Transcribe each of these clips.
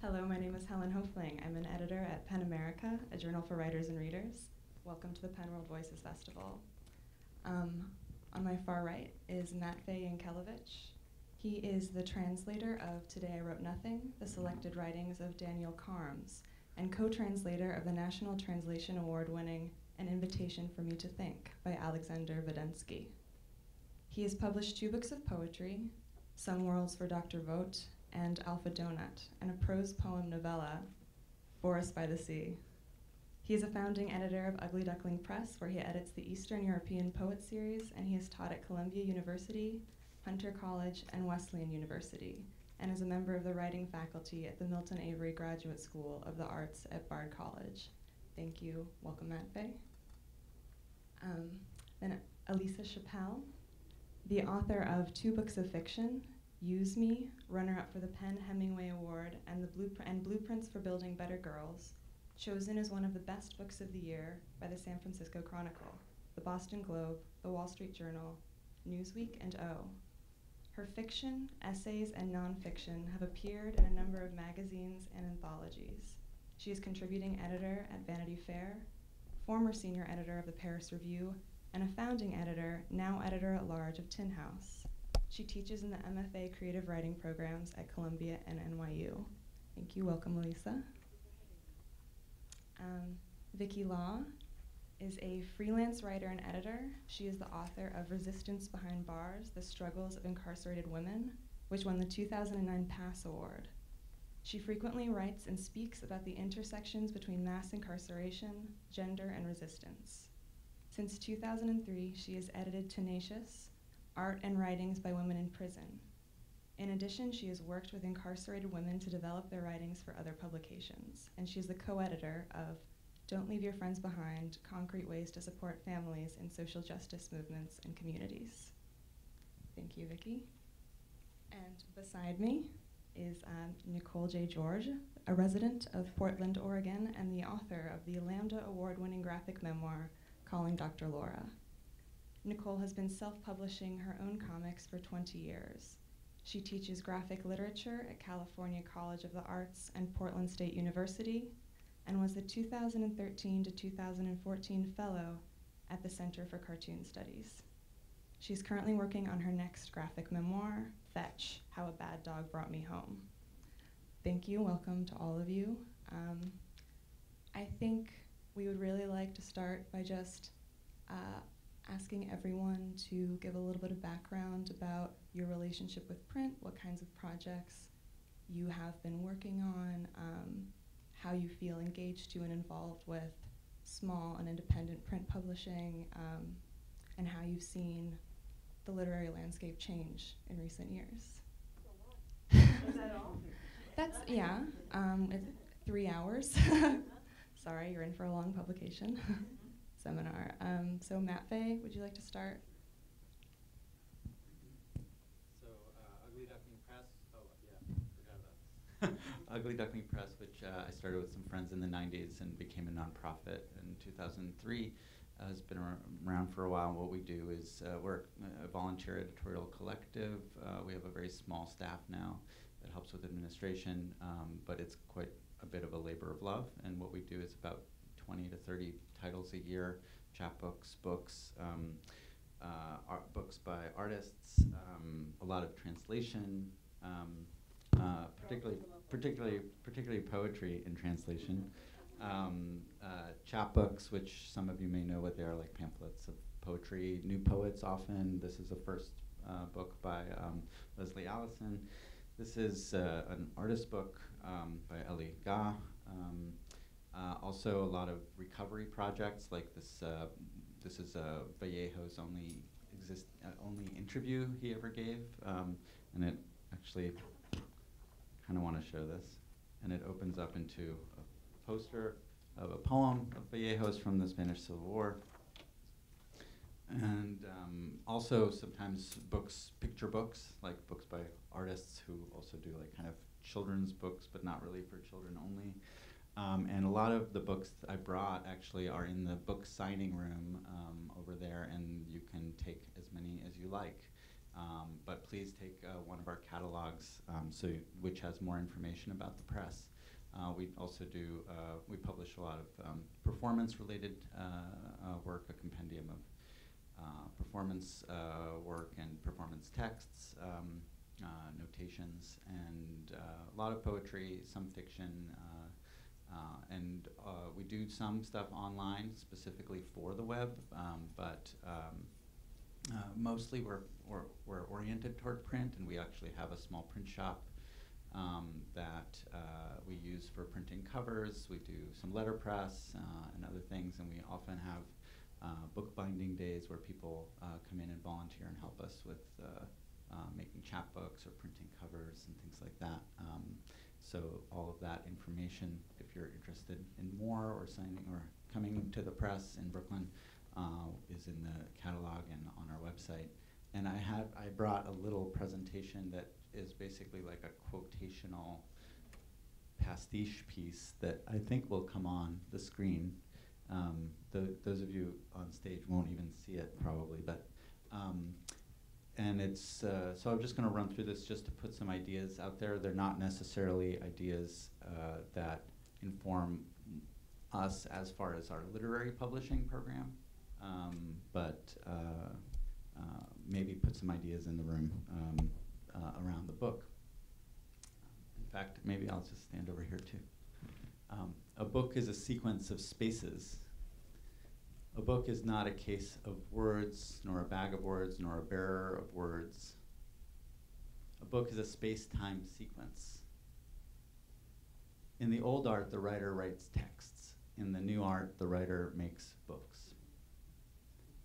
Hello, my name is Helen Hofling. I'm an editor at PEN America, a journal for writers and readers. Welcome to the PEN World Voices Festival. On my far right is Matvey Yankelevich. He is the translator of Today I Wrote Nothing, the selected writings of Daniel Carms, and co-translator of the National Translation Award-winning An Invitation for Me to Think by Alexander Vidensky. He has published 2 books of poetry, Some Worlds for Dr. Vogt and Alpha Donut, and a prose poem novella, Forest by the Sea. He is a founding editor of Ugly Duckling Press, where he edits the Eastern European Poet Series, and he has taught at Columbia University, Hunter College, and Wesleyan University, and is a member of the writing faculty at the Milton Avery Graduate School of the Arts at Bard College. Thank you. Welcome, Matvey. Then Elisa Chappelle, the author of 2 books of fiction, Use Me, runner-up for the PEN Hemingway Award, and Blueprints for Building Better Girls, chosen as one of the best books of the year by the San Francisco Chronicle, the Boston Globe, the Wall Street Journal, Newsweek, and O. Her fiction, essays, and nonfiction have appeared in a number of magazines and anthologies. She is contributing editor at Vanity Fair, former senior editor of the Paris Review, and a founding editor, now editor-at-large of Tin House. She teaches in the MFA Creative Writing programs at Columbia and NYU. Thank you. Welcome, Elisa. Vicky Law is a freelance writer and editor. She is the author of Resistance Behind Bars, The Struggles of Incarcerated Women, which won the 2009 PASS Award. She frequently writes and speaks about the intersections between mass incarceration, gender, and resistance. Since 2003, she has edited Tenacious, Art and Writings by Women in Prison. In addition, she has worked with incarcerated women to develop their writings for other publications, and she is the co-editor of Don't Leave Your Friends Behind, Concrete Ways to Support Families in Social Justice Movements and Communities. Thank you, Vicky. And beside me is Nicole J. George, a resident of Portland, Oregon, and the author of the Lambda Award-winning graphic memoir, Calling Dr. Laura. Nicole has been self-publishing her own comics for 20 years. She teaches graphic literature at California College of the Arts and Portland State University, and was the 2013 to 2014 fellow at the Center for Cartoon Studies. She's currently working on her next graphic memoir, Fetch, How a Bad Dog Brought Me Home. Thank you, welcome to all of you. I think we would really like to start by just asking everyone to give a little bit of background about your relationship with print, what kinds of projects you have been working on, how you feel engaged to and involved with small and independent print publishing, and how you've seen the literary landscape change in recent years. Is that all? That's, yeah, it's 3 hours. Sorry, you're in for a long publication. Seminar. So Matvey, would you like to start? So Ugly Duckling Press, oh yeah, forgot about this. Ugly Duckling Press, which I started with some friends in the 90s and became a nonprofit in 2003, has been around for a while. What we do is we're a volunteer editorial collective. We have a very small staff now that helps with administration, but it's quite a bit of a labor of love, and what we do is about 20 to 30 titles a year, chapbooks, books, books by artists, a lot of translation, particularly poetry in translation, chapbooks, which some of you may know what they are, like pamphlets of poetry, new poets often. This is the first book by Leslie Allison. This is an artist book by Ellie Ga. Also a lot of recovery projects, like this. This is Vallejo's only interview he ever gave, and it actually kind of want to show this, and it opens up into a poster of a poem of Vallejo's from the Spanish Civil War, and also sometimes books, picture books, like books by artists who also do like kind of children's books, but not really for children only. And a lot of the books I brought actually are in the book signing room over there, and you can take as many as you like. but please take one of our catalogs, which has more information about the press. We also do, we publish a lot of performance-related work, a compendium of performance work and performance texts, notations, and a lot of poetry, some fiction, and we do some stuff online specifically for the web, but mostly we're oriented toward print, and we actually have a small print shop that we use for printing covers. We do some letterpress and other things, and we often have bookbinding days where people come in and volunteer and help us with making chapbooks or printing covers and things like that. So all of that information, if you're interested in more or signing or coming to the press in Brooklyn, is in the catalog and on our website. And I brought a little presentation that is basically like a quotational pastiche piece that I think will come on the screen. Those of you on stage won't even see it probably, but and it's so I'm just going to run through this just to put some ideas out there. They're not necessarily ideas that inform us as far as our literary publishing program, but maybe put some ideas in the room around the book. In fact, maybe I'll just stand over here too. A book is a sequence of spaces. A book is not a case of words, nor a bag of words, nor a bearer of words. A book is a space-time sequence. In the old art, the writer writes texts. In the new art, the writer makes books.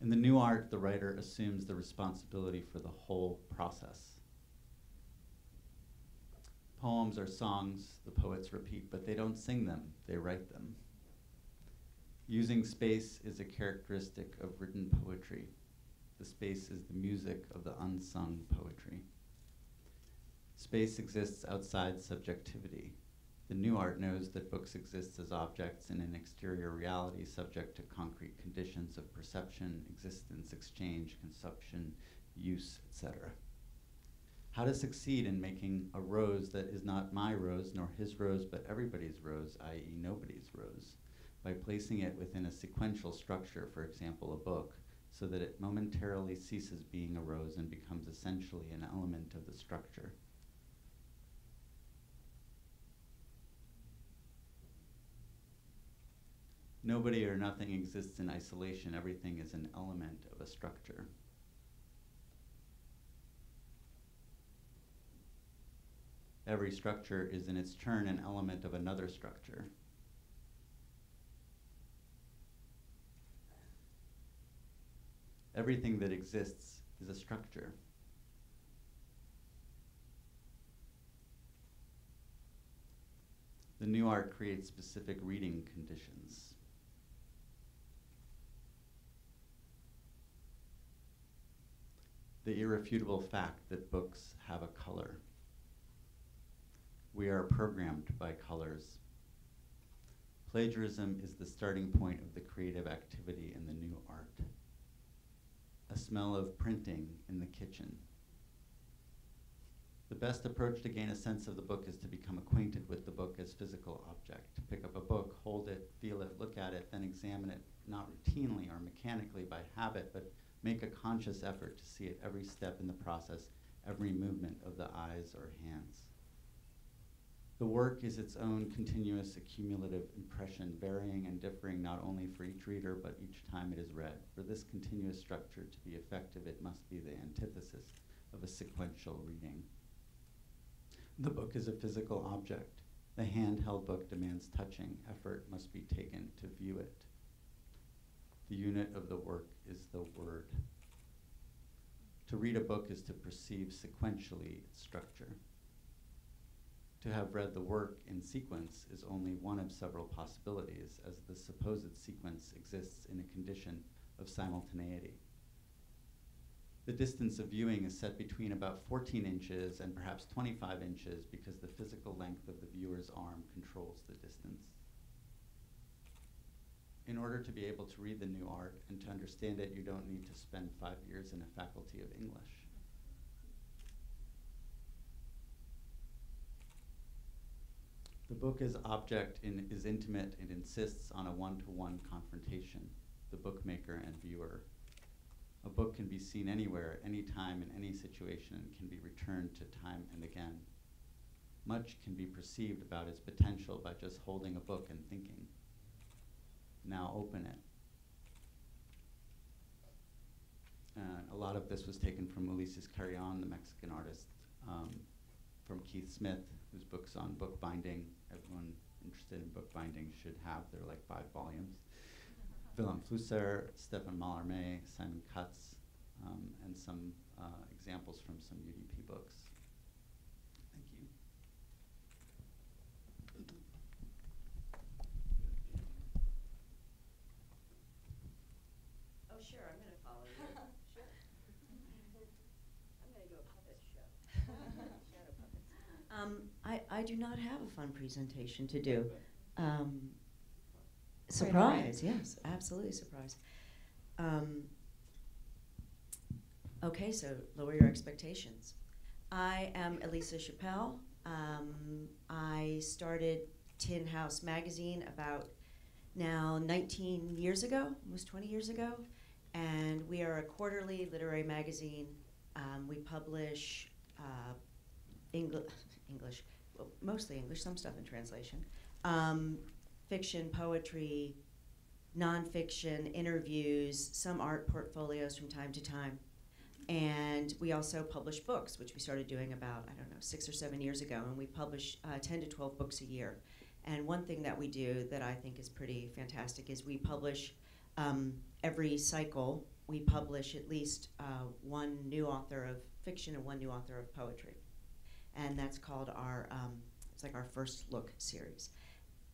In the new art, the writer assumes the responsibility for the whole process. Poems are songs the poets repeat, but they don't sing them, they write them. Using space is a characteristic of written poetry. The space is the music of the unsung poetry. Space exists outside subjectivity. The new art knows that books exist as objects in an exterior reality subject to concrete conditions of perception, existence, exchange, consumption, use, etc. How to succeed in making a rose that is not my rose nor his rose but everybody's rose, i.e. nobody's rose, by placing it within a sequential structure, for example, a book, so that it momentarily ceases being a rose and becomes essentially an element of the structure. Nobody or nothing exists in isolation. Everything is an element of a structure. Every structure is in its turn an element of another structure. Everything that exists is a structure. The new art creates specific reading conditions. The irrefutable fact that books have a color. We are programmed by colors. Plagiarism is the starting point of the creative activity in the new art. A smell of printing in the kitchen. The best approach to gain a sense of the book is to become acquainted with the book as physical object. Pick up a book, hold it, feel it, look at it, then examine it, not routinely or mechanically by habit, but make a conscious effort to see it every step in the process, every movement of the eyes or hands. The work is its own continuous accumulative impression, varying and differing not only for each reader, but each time it is read. For this continuous structure to be effective, it must be the antithesis of a sequential reading. The book is a physical object. The handheld book demands touching. Effort must be taken to view it. The unit of the work is the word. To read a book is to perceive sequentially its structure. To have read the work in sequence is only one of several possibilities, as the supposed sequence exists in a condition of simultaneity. The distance of viewing is set between about 14 inches and perhaps 25 inches because the physical length of the viewer's arm controls the distance. In order to be able to read the new art and to understand it, you don't need to spend 5 years in a faculty of English. The book as object is intimate and insists on a one-to-one confrontation, the bookmaker and viewer. A book can be seen anywhere, any time, in any situation, and can be returned to time and again. Much can be perceived about its potential by just holding a book and thinking. Now open it. A lot of this was taken from Ulises Carrion, the Mexican artist, from Keith Smith, whose books on bookbinding, everyone interested in bookbinding should have. They're like 5 volumes. Willem Flusser, Stefan Mallarmé, Simon Cutts, and some examples from some UDP books. Thank you. Oh, sure, I'm going to follow you. Sure. I'm going to do a puppet show. Shadow puppets. I do not have a fun presentation to do. Surprise, yes, absolutely surprise. Okay, so lower your expectations. I am Elisa Chappelle. I started Tin House Magazine about now 19 years ago, almost 20 years ago, and we are a quarterly literary magazine. We publish English, well, mostly English, some stuff in translation. Fiction, poetry, nonfiction, interviews, some art portfolios from time to time. And we also publish books, which we started doing about, 6 or 7 years ago, and we publish 10 to 12 books a year. And one thing that we do that I think is pretty fantastic is we publish every cycle, we publish at least one new author of fiction and one new author of poetry. And that's called our, it's like our first look series.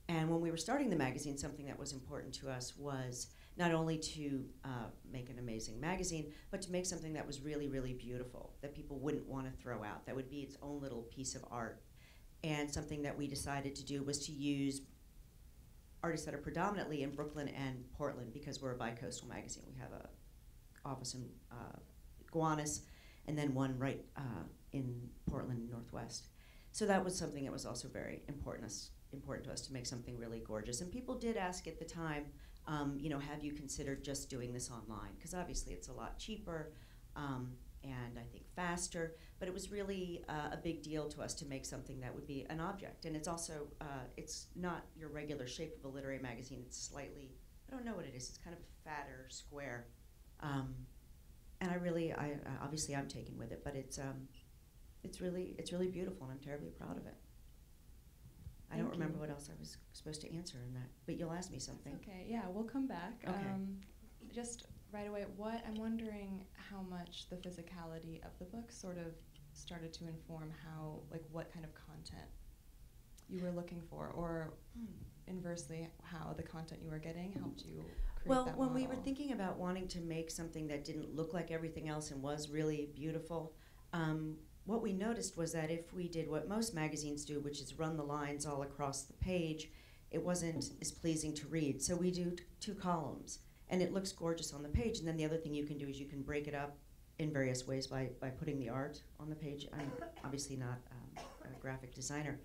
And when we were starting the magazine, something that was important to us was not only to make an amazing magazine, but to make something that was really, really beautiful, that people wouldn't want to throw out, that would be its own little piece of art. And something that we decided to do was to use artists that are predominantly in Brooklyn and Portland, because we're a bi-coastal magazine. We have an office in Gowanus, and then one right in Portland, Northwest. So that was something that was also very important to us to make something really gorgeous. And people did ask at the time, have you considered just doing this online? Because obviously it's a lot cheaper and I think faster, but it was really a big deal to us to make something that would be an object. And it's also, it's not your regular shape of a literary magazine. It's slightly, I don't know what it is, it's kind of a fatter square. And obviously I'm taken with it, but it's really beautiful, and I'm terribly proud of it. I don't remember what else I was supposed to answer in that, but you'll ask me something. That's okay, yeah, we'll come back. Okay. Just right away, I'm wondering how much the physicality of the book sort of started to inform what kind of content you were looking for, or inversely, how the content you were getting helped you create that when we model. were thinking about wanting to make something that didn't look like everything else and was really beautiful, what we noticed was that if we did what most magazines do, which is run the lines all across the page, it wasn't as pleasing to read. So we do 2 columns, and it looks gorgeous on the page. And then the other thing you can do is you can break it up in various ways by putting the art on the page. I'm obviously not a graphic designer,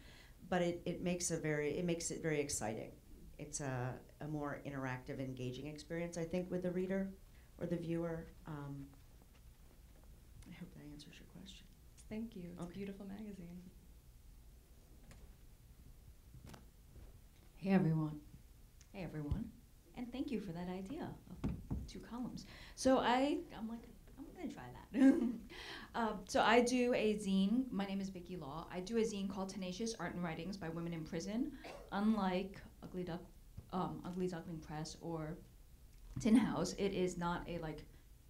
but it makes it very exciting. It's a more interactive, engaging experience, I think, with the reader or the viewer. I hope that answers your question. Thank you. It's Okay. a beautiful magazine. Hey everyone. Hey everyone. And thank you for that idea of 2 columns. So I'm gonna try that. So I do a zine. My name is Vicky Law. I do a zine called Tenacious Art and Writings by Women in Prison. Unlike Ugly Duckling Press or Tin House, it is not a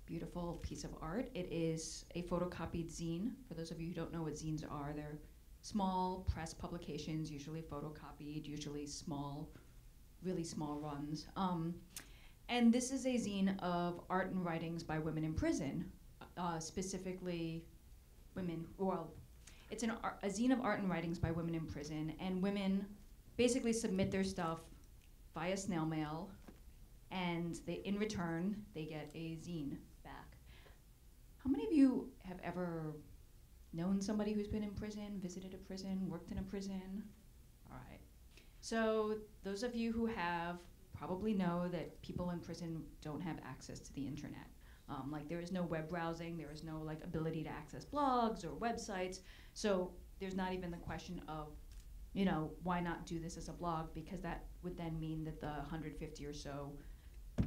beautiful piece of art. It is a photocopied zine. For those of you who don't know what zines are, they're small press publications, usually photocopied, usually small, really small runs. And this is a zine of art and writings by women in prison, specifically women, it's a zine of art and writings by women in prison, and women basically submit their stuff via snail mail, and in return, they get a zine back. How many of you have ever known somebody who's been in prison, visited a prison, worked in a prison? All right. So those of you who have probably know that people in prison don't have access to the internet. Like there is no web browsing, there is no like ability to access blogs or websites. So there's not even the question of, you know, why not do this as a blog, because that would then mean that the 150 or so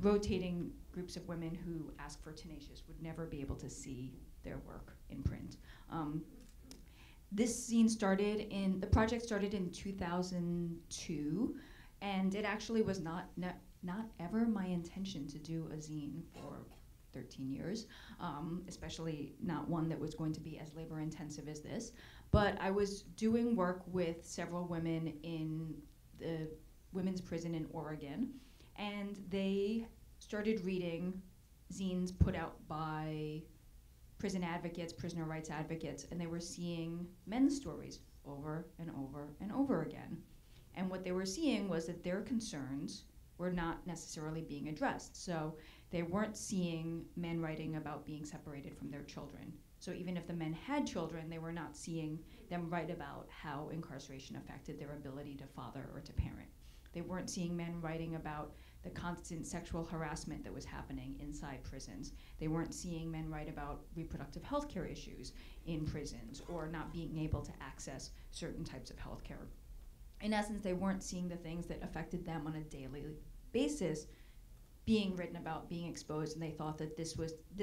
rotating groups of women who ask for Tenacious would never be able to see their work in print. This the project started in 2002, and it actually was not ever my intention to do a zine for 13 years, especially not one that was going to be as labor intensive as this. But I was doing work with several women in the women's prison in Oregon, and they started reading zines put out by prison advocates, prisoner rights advocates, and they were seeing men's stories over and over and over again. And what they were seeing was that their concerns were not necessarily being addressed. So they weren't seeing men writing about being separated from their children. So even if the men had children, they were not seeing them write about how incarceration affected their ability to father or to parent. They weren't seeing men writing about the constant sexual harassment that was happening inside prisons. They weren't seeing men write about reproductive health care issues in prisons or not being able to access certain types of health care. In essence, they weren't seeing the things that affected them on a daily basis being written about, being exposed, and they thought that this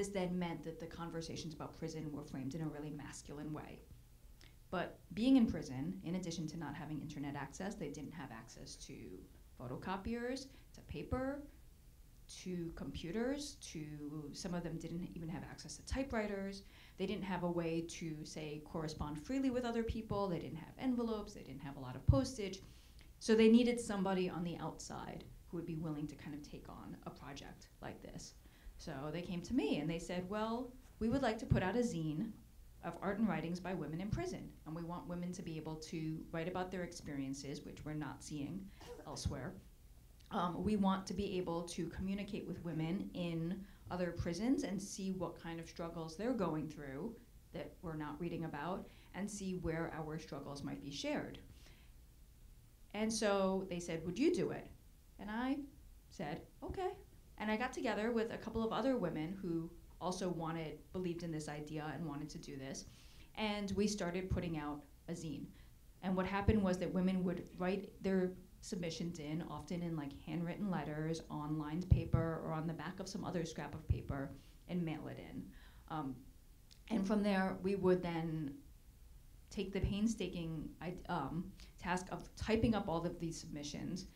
then meant that the conversations about prison were framed in a really masculine way. But being in prison, in addition to not having internet access, they didn't have access to photocopiers, to paper, to computers, some of them didn't even have access to typewriters. They didn't have a way to, say, correspond freely with other people. They didn't have envelopes. They didn't have a lot of postage. So they needed somebody on the outside who would be willing to kind of take on a project like this. So they came to me and they said, well, we would like to put out a zine of art and writings by women in prison. And we want women to be able to write about their experiences, which we're not seeing elsewhere. We want to be able to communicate with women in other prisons and see what kind of struggles they're going through that we're not reading about, and see where our struggles might be shared. And so they said, would you do it? And I said, okay. And I got together with a couple of other women who also believed in this idea and wanted to do this. And we started putting out a zine. And what happened was that women would write their submissions in, often in like handwritten letters, on lined paper, or on the back of some other scrap of paper, and mail it in. And from there, we would then take the painstaking task of typing up all of these submissions,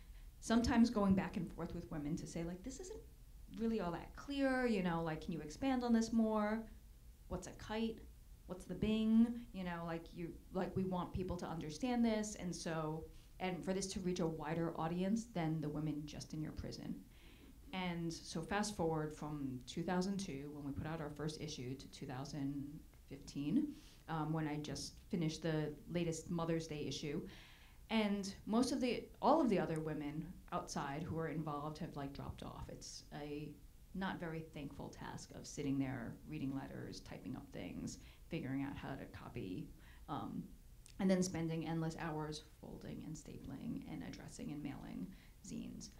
sometimes going back and forth with women to say, like, this isn't really all that clear, you know, like, can you expand on this more? What's a kite? What's the bing? You know, like we want people to understand this, and for this to reach a wider audience than the women just in your prison. And so fast forward from 2002, when we put out our first issue, to 2015, when I just finished the latest Mother's Day issue. And all of the other women outside who are involved have like dropped off. It's a not very thankful task of sitting there, reading letters, typing up things, figuring out how to copy, and then spending endless hours folding and stapling and addressing and mailing zines.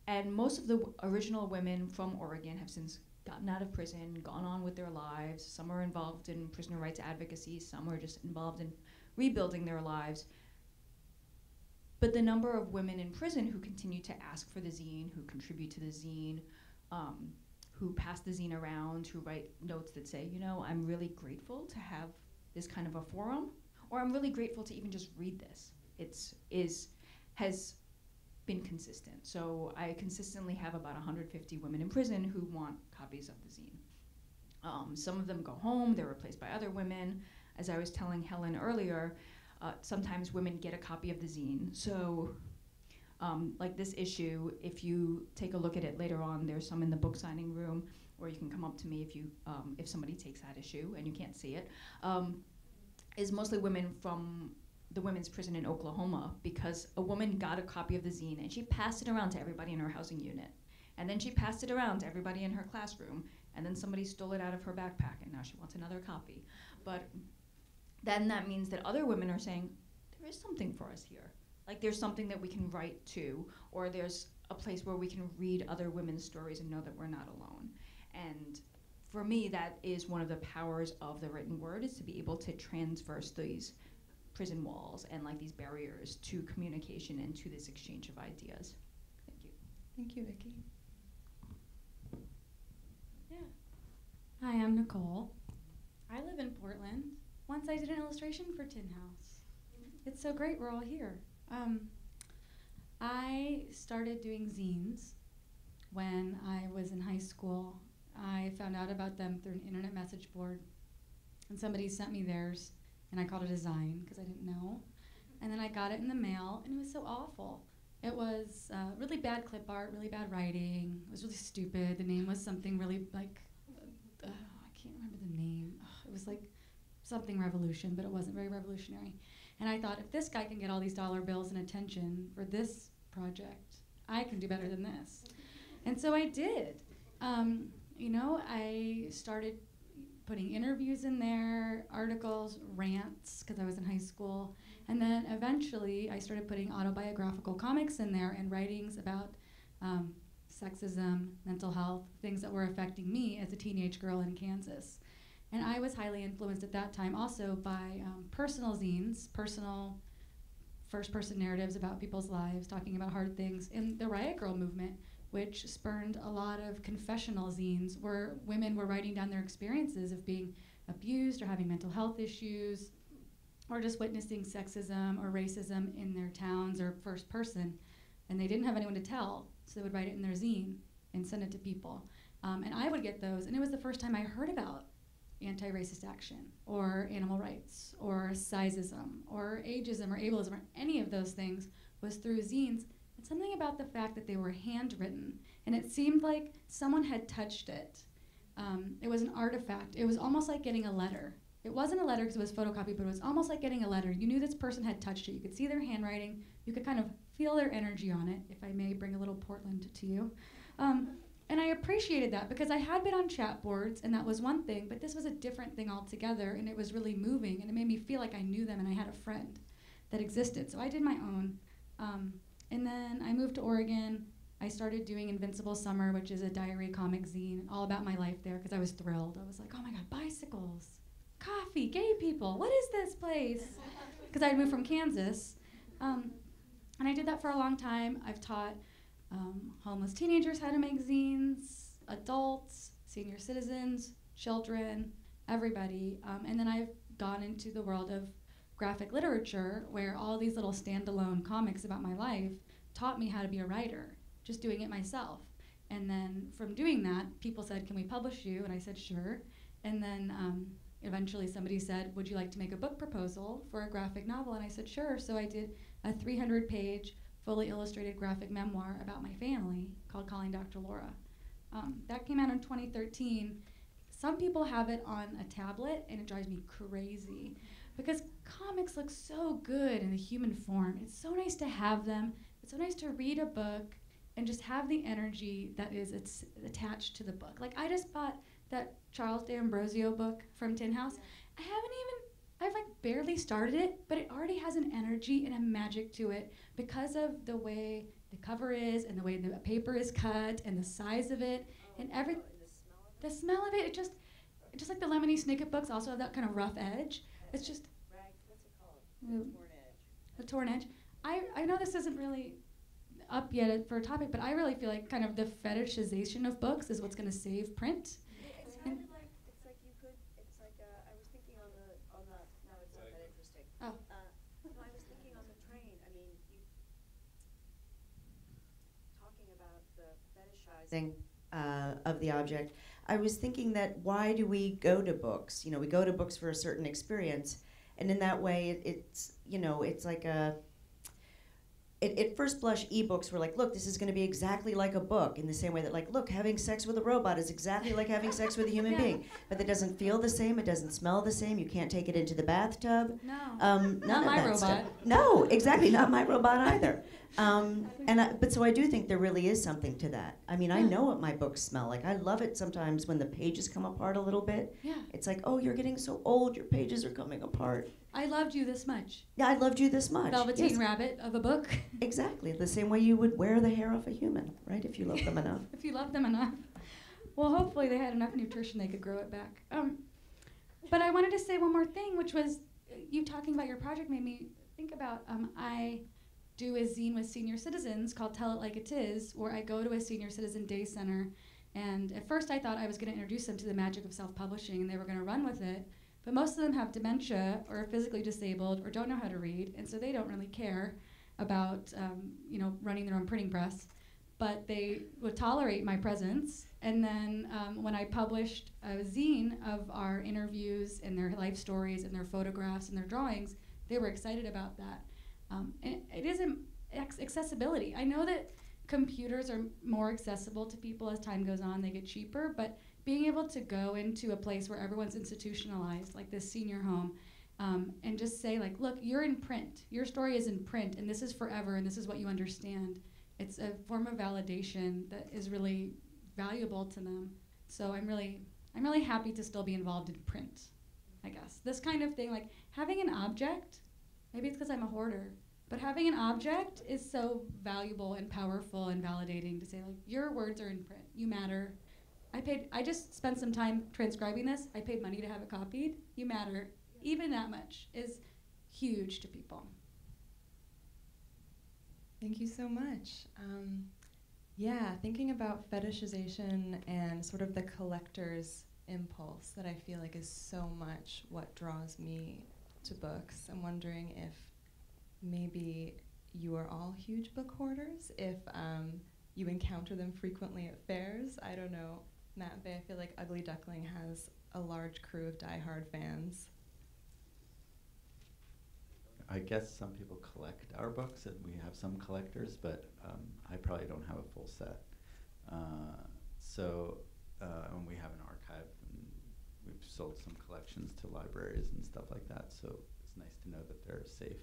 And most of the original women from Oregon have since gotten out of prison, gone on with their lives. Some are involved in prisoner rights advocacy, some are just involved in rebuilding their lives. But the number of women in prison who continue to ask for the zine, who contribute to the zine, who pass the zine around, who write notes that say, you know, I'm really grateful to have this kind of a forum, or I'm really grateful to even just read this, has been consistent. So I consistently have about 150 women in prison who want copies of the zine. Some of them go home, they're replaced by other women. As I was telling Helen earlier, sometimes women get a copy of the zine. So like this issue, if you take a look at it later on, there's some in the book signing room, or you can come up to me if somebody takes that issue and you can't see it, is mostly women from the women's prison in Oklahoma, because a woman got a copy of the zine and she passed it around to everybody in her housing unit. And then she passed it around to everybody in her classroom, and then somebody stole it out of her backpack and now she wants another copy. But then that means that other women are saying, there is something for us here. Like there's something that we can write to, or there's a place where we can read other women's stories and know that we're not alone. And for me, that is one of the powers of the written word, is to be able to transverse these prison walls and like these barriers to communication and to this exchange of ideas. Thank you. Thank you, Vicky. Yeah. Hi, I'm Nicole. I live in Portland. Once I did an illustration for Tin House. It's so great we're all here. I started doing zines when I was in high school. I found out about them through an internet message board, and somebody sent me theirs, and I called it a zine because I didn't know. And then I got it in the mail, and it was so awful. It was really bad clip art, really bad writing. It was really stupid. The name was something really like, I can't remember the name. It was like something revolution, but it wasn't very revolutionary. And I thought, if this guy can get all these dollar bills and attention for this project, I can do better than this. And so I did. I started putting interviews in there, articles, rants, because I was in high school. And then eventually I started putting autobiographical comics in there and writings about sexism, mental health, things that were affecting me as a teenage girl in Kansas. And I was highly influenced at that time also by personal zines, personal first-person narratives about people's lives, talking about hard things, and the Riot Girl movement, which spurned a lot of confessional zines where women were writing down their experiences of being abused or having mental health issues, or just witnessing sexism or racism in their towns or first person. And they didn't have anyone to tell, so they would write it in their zine and send it to people. And I would get those, and it was the first time I heard about anti-racist action, or animal rights, or sizeism, or ageism, or ableism, or any of those things was through zines. And something about the fact that they were handwritten, and it seemed like someone had touched it. It was an artifact. It was almost like getting a letter. It wasn't a letter because it was photocopied, but it was almost like getting a letter. You knew this person had touched it. You could see their handwriting. You could kind of feel their energy on it, if I may bring a little Portland to you. And I appreciated that because I had been on chat boards, and that was one thing, but this was a different thing altogether, and it was really moving, and it made me feel like I knew them and I had a friend that existed. So I did my own. And then I moved to Oregon. I started doing Invincible Summer, which is a diary comic zine, all about my life there, because I was thrilled. I was like, oh my God, bicycles, coffee, gay people, what is this place? Because I had moved from Kansas. And I did that for a long time. I've taught homeless teenagers how to make zines, adults, senior citizens, children, everybody. And then I've gone into the world of graphic literature, where all these little standalone comics about my life taught me how to be a writer, just doing it myself. And then from doing that, people said, can we publish you? And I said, sure. And then eventually somebody said, would you like to make a book proposal for a graphic novel? And I said, sure. So I did a 300-page fully illustrated graphic memoir about my family called Calling Dr. Laura. That came out in 2013. Some people have it on a tablet, and it drives me crazy because comics look so good in the human form. It's so nice to have them. It's so nice to read a book and just have the energy that is attached to the book. Like, I just bought that Charles D'Ambrosio book from Tin House. I've like barely started it, but it already has an energy and a magic to it because of the way the cover is and the way the paper is cut and the size of it and everything. The smell of it, it just like the Lemony Snicket books also have that kind of rough edge. It's just What's it called? the torn edge. I know this isn't really up yet for a topic, but I really feel like kind of the fetishization of books is what's going to save print. It's kind of like, it's like you could, it's like, I was thinking on the, no, it's not that interesting. Oh. No, I was thinking on the train, I mean, you, talking about the fetishizing of the object, I was thinking that why do we go to books? You know, we go to books for a certain experience, and in that way, it's, you know, it's like a, at first blush, ebooks were like, look, this is going to be exactly like a book, in the same way that, like, look, having sex with a robot is exactly like having sex with a human being. But it doesn't feel the same, it doesn't smell the same, you can't take it into the bathtub. No. None Not of my that robot. stuff. No, exactly, not my robot either. But so I do think there really is something to that. I mean, I Yeah. know what my books smell like. I love it sometimes when the pages come apart a little bit. Yeah. It's like, oh, you're getting so old, your pages are coming apart. I loved you this much. Yeah, I loved you this much. Velveteen Yes, Rabbit of a book. exactly. The same way you would wear the hair off a human, right? If you love them enough. If you love them enough. Well, hopefully they had enough nutrition they could grow it back. But I wanted to say one more thing, which was you talking about your project made me think about I do a zine with senior citizens called Tell It Like It Is, where I go to a senior citizen day center. And at first I thought I was going to introduce them to the magic of self-publishing and they were going to run with it. But most of them have dementia or are physically disabled or don't know how to read, and so they don't really care about running their own printing press. But they would tolerate my presence. And then when I published a zine of our interviews and their life stories and their photographs and their drawings, they were excited about that. And it isn't accessibility. I know that computers are more accessible to people as time goes on, they get cheaper, but being able to go into a place where everyone's institutionalized, like this senior home, and just say like, look, you're in print, your story is in print, and this is forever, and this is what you understand. It's a form of validation that is really valuable to them. So I'm really happy to still be involved in print, I guess. This kind of thing, like having an object, maybe it's because I'm a hoarder, but having an object is so valuable and powerful and validating to say like, your words are in print, you matter. I just spent some time transcribing this. I paid money to have it copied. You matter. Even that much is huge to people. Thank you so much. Thinking about fetishization and sort of the collector's impulse that I feel like is so much what draws me to books. I'm wondering if maybe you are all huge book hoarders, if you encounter them frequently at fairs. I don't know. Matt, I feel like Ugly Duckling has a large crew of diehard fans. I guess some people collect our books, and we have some collectors, but I probably don't have a full set. And we have an archive, and we've sold some collections to libraries and stuff like that, so it's nice to know that they're safe.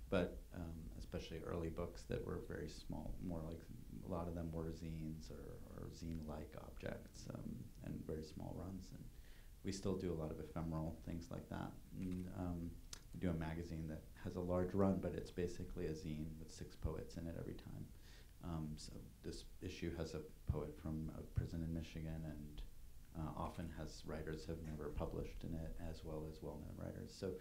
But especially early books that were very small, more like a lot of them were zines or zine-like objects and very small runs. And we still do a lot of ephemeral things like that. And we do a magazine that has a large run, but it's basically a zine with 6 poets in it every time. So this issue has a poet from a prison in Michigan, and often has writers who have never published in it, as well as well-known writers. So,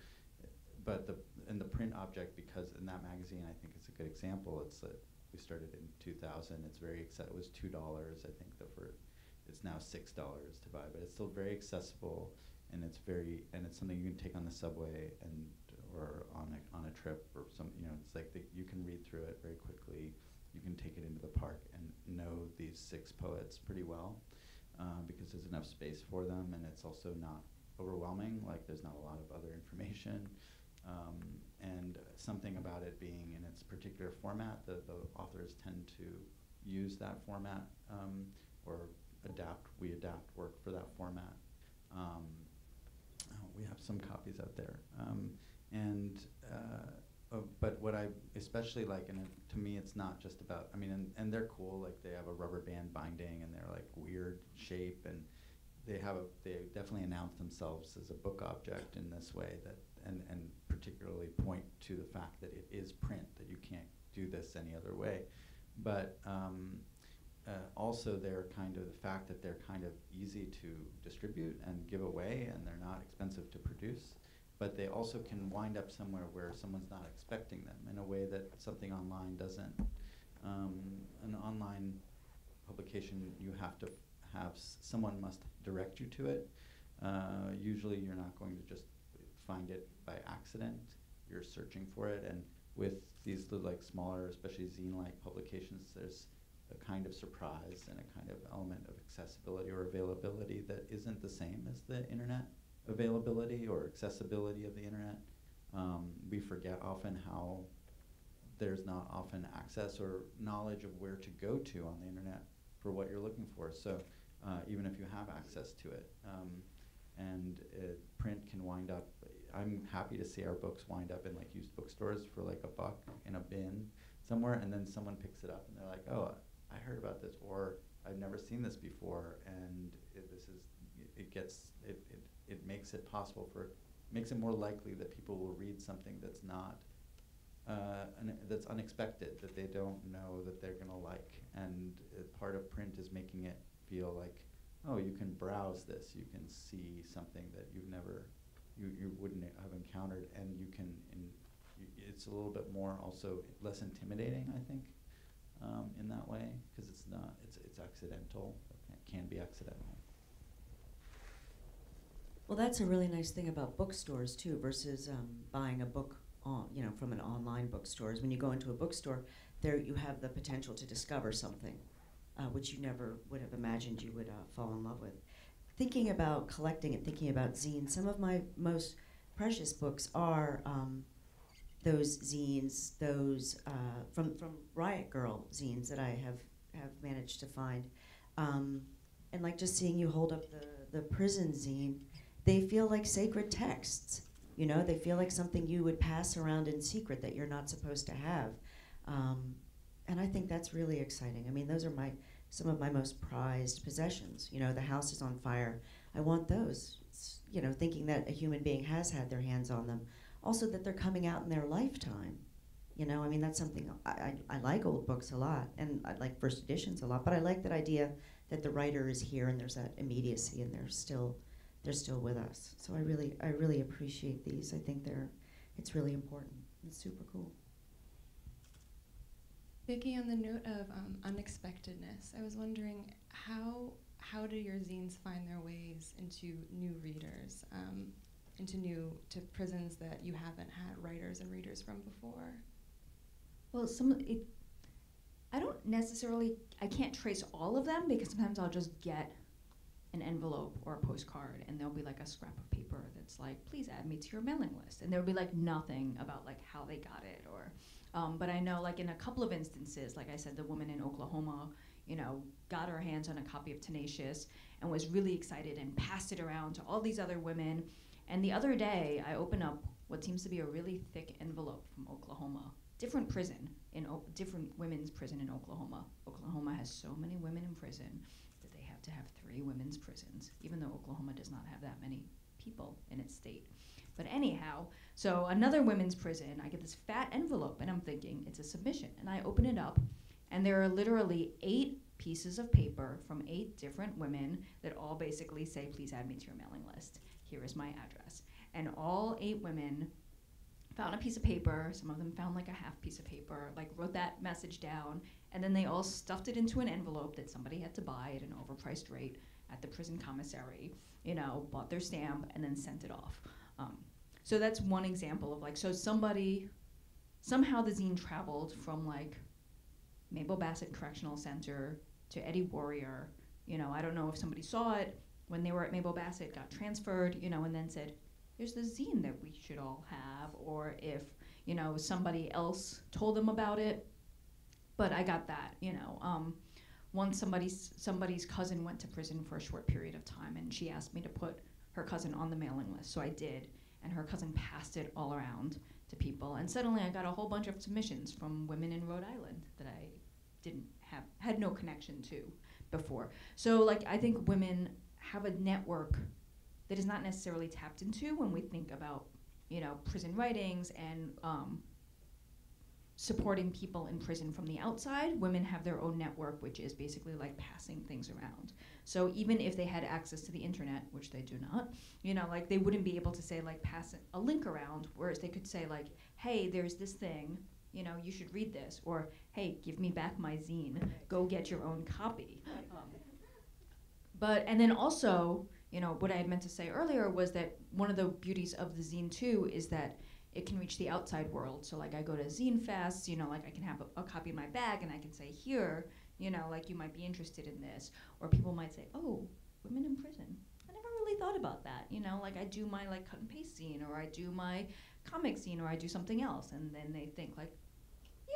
but in the print object, because in that magazine, I think it's a good example. It's that we started in 2000. It's very it was $2, I think, it's now $6 to buy, but it's still very accessible, and it's something you can take on the subway or on a trip or some. It's like you can read through it very quickly. You can take it into the park and know these 6 poets pretty well, because there's enough space for them, and it's also not overwhelming. Like there's not a lot of other information. And something about it being in its particular format, the authors tend to use that format or we adapt work for that format. We have some copies out there. But what I especially like, and to me it's not just about, and they're cool, like they have a rubber band binding and they're like weird shape, and they definitely announce themselves as a book object in this way and particularly point to the fact that it is print, that you can't do this any other way. But also they're the fact that they're kind of easy to distribute and give away, and they're not expensive to produce, but they also can wind up somewhere where someone's not expecting them in a way that something online doesn't. An online publication, you have to have someone must direct you to it. Usually you're not going to just find it by accident. You're searching for it, and with these like smaller, especially zine-like publications, there's a kind of surprise and a kind of element of accessibility or availability that isn't the same as the internet availability or accessibility of the internet. We forget often how there's not often access or knowledge of where to go to on the internet for what you're looking for. So even if you have access to it, print can wind up. I'm happy to see our books wind up in like used bookstores for like $1 in a bin. somewhere, and then someone picks it up and they're like, oh, I heard about this, or I've never seen this before, and it makes it possible makes it more likely that people will read something that's not that's unexpected, that they don't know that they're gonna like. And part of print is making it feel like, oh, you can browse this, you can see something that you wouldn't have encountered, and it's a little bit more also less intimidating, I think, in that way, because it's accidental, it can be accidental. Well, that's a really nice thing about bookstores too, versus buying a book from an online bookstore. Is when you go into a bookstore, there you have the potential to discover something, which you never would have imagined you would fall in love with. Thinking about collecting and thinking about zines, some of my most precious books are those zines, those from Riot Girl zines that I have managed to find, and like just seeing you hold up the prison zine. They feel like sacred texts, they feel like something you would pass around in secret that you're not supposed to have. And I think that's really exciting. I mean, those are some of my most prized possessions. The house is on fire. I want those, thinking that a human being has had their hands on them. Also that they're coming out in their lifetime. I mean, that's something, I like old books a lot, and I like first editions a lot, but I like that idea that the writer is here and there's that immediacy and they're still with us. So I really appreciate these. I think it's really important. It's super cool. Vicky, on the note of unexpectedness, I was wondering how do your zines find their ways into new readers, to prisons that you haven't had writers and readers from before? Well, I can't trace all of them, because sometimes I'll just get an envelope or a postcard, and there'll be like a scrap of paper that's like, please add me to your mailing list, and there'll be like nothing about like how they got it, or but I know like in a couple of instances, like I said, the woman in Oklahoma, got her hands on a copy of Tenacious and was really excited and passed it around to all these other women. And the other day I opened up what seems to be a really thick envelope from Oklahoma, different women's prison in Oklahoma. Oklahoma has so many women in prison that they have to have 3 women's prisons, even though Oklahoma does not have that many people in its state. But anyhow, so another women's prison, I get this fat envelope, and I'm thinking it's a submission. And I open it up, and there are literally 8 pieces of paper from 8 different women that all basically say, please add me to your mailing list. Here is my address. And all 8 women found a piece of paper. Some of them found like a half piece of paper, like wrote that message down, and then they all stuffed it into an envelope that somebody had to buy at an overpriced rate at the prison commissary, bought their stamp, and then sent it off. So that's one example of like, so somehow the zine traveled from like Mabel Bassett Correctional Center to Eddie Warrior. I don't know if somebody saw it when they were at Mabel Bassett, got transferred, and then said, here's the zine that we should all have, or if, somebody else told them about it. But I got that, once somebody's cousin went to prison for a short period of time, and she asked me to put her cousin on the mailing list, so I did, and her cousin passed it all around to people, and suddenly I got a whole bunch of submissions from women in Rhode Island that I had no connection to before. So like, I think women have a network that is not necessarily tapped into when we think about, prison writings and supporting people in prison from the outside. Women have their own network, which is basically like passing things around. So even if they had access to the internet, which they do not, like they wouldn't be able to say like pass a link around, whereas they could say like, hey, there's this thing, you should read this, or hey, give me back my zine, go get your own copy. And then also, what I had meant to say earlier was that one of the beauties of the zine too is that it can reach the outside world. So like I go to Zine Fest, like I can have a copy in my bag and I can say, here, like you might be interested in this. Or people might say, oh, women in prison. I never really thought about that. Like I do my like cut and paste zine, or I do my comic zine, or I do something else. And then they think like,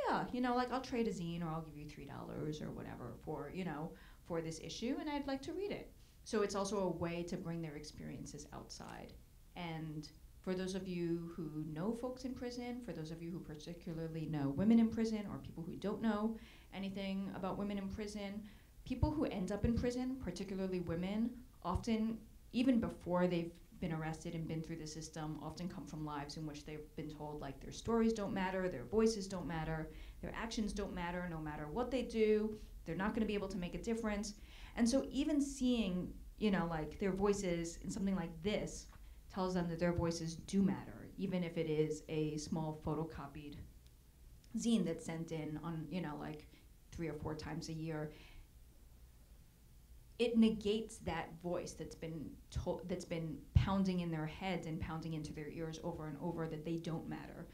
yeah, like I'll trade a zine, or I'll give you $3 or whatever for this issue, and I'd like to read it. So it's also a way to bring their experiences outside and For those of you who know folks in prison, for those of you who particularly know women in prison, or people who don't know anything about women in prison, people who end up in prison, particularly women, often, even before they've been arrested and been through the system, often come from lives in which they've been told like their stories don't matter, their voices don't matter, their actions don't matter, no matter what they do, they're not gonna be able to make a difference. And so even seeing, like their voices in something like this tells them that their voices do matter, even if it is a small photocopied zine that's sent in on, like 3 or 4 times a year. It negates that voice that's been pounding in their heads and pounding into their ears over and over that they don't matter,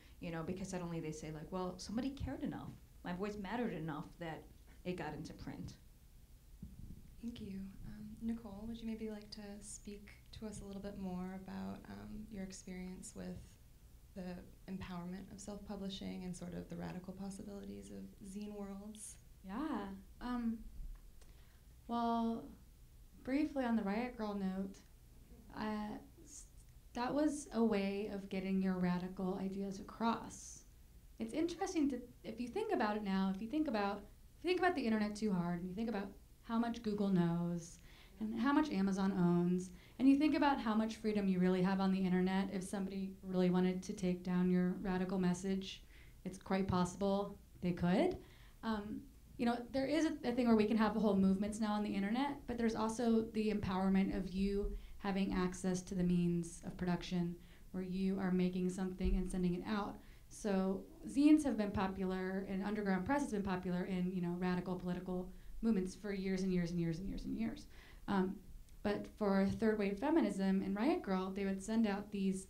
because suddenly they say like, well, somebody cared enough. My voice mattered enough that it got into print. Thank you. Nicole, would you maybe like to speak to us a little bit more about your experience with the empowerment of self-publishing and sort of the radical possibilities of zine worlds? Yeah. Well, briefly on the Riot Girl note, that was a way of getting your radical ideas across. It's interesting if you think about it now, if you think about the internet too hard, and you think about how much Google knows, and how much Amazon owns, and you think about how much freedom you really have on the internet. If somebody really wanted to take down your radical message, it's quite possible they could. There is a thing where we can have whole movements now on the internet, but there's also the empowerment of you having access to the means of production where you are making something and sending it out. So zines have been popular, and underground press has been popular in radical political movements for years and years and years and years and years. But for third wave feminism and Riot Girl, they would send out these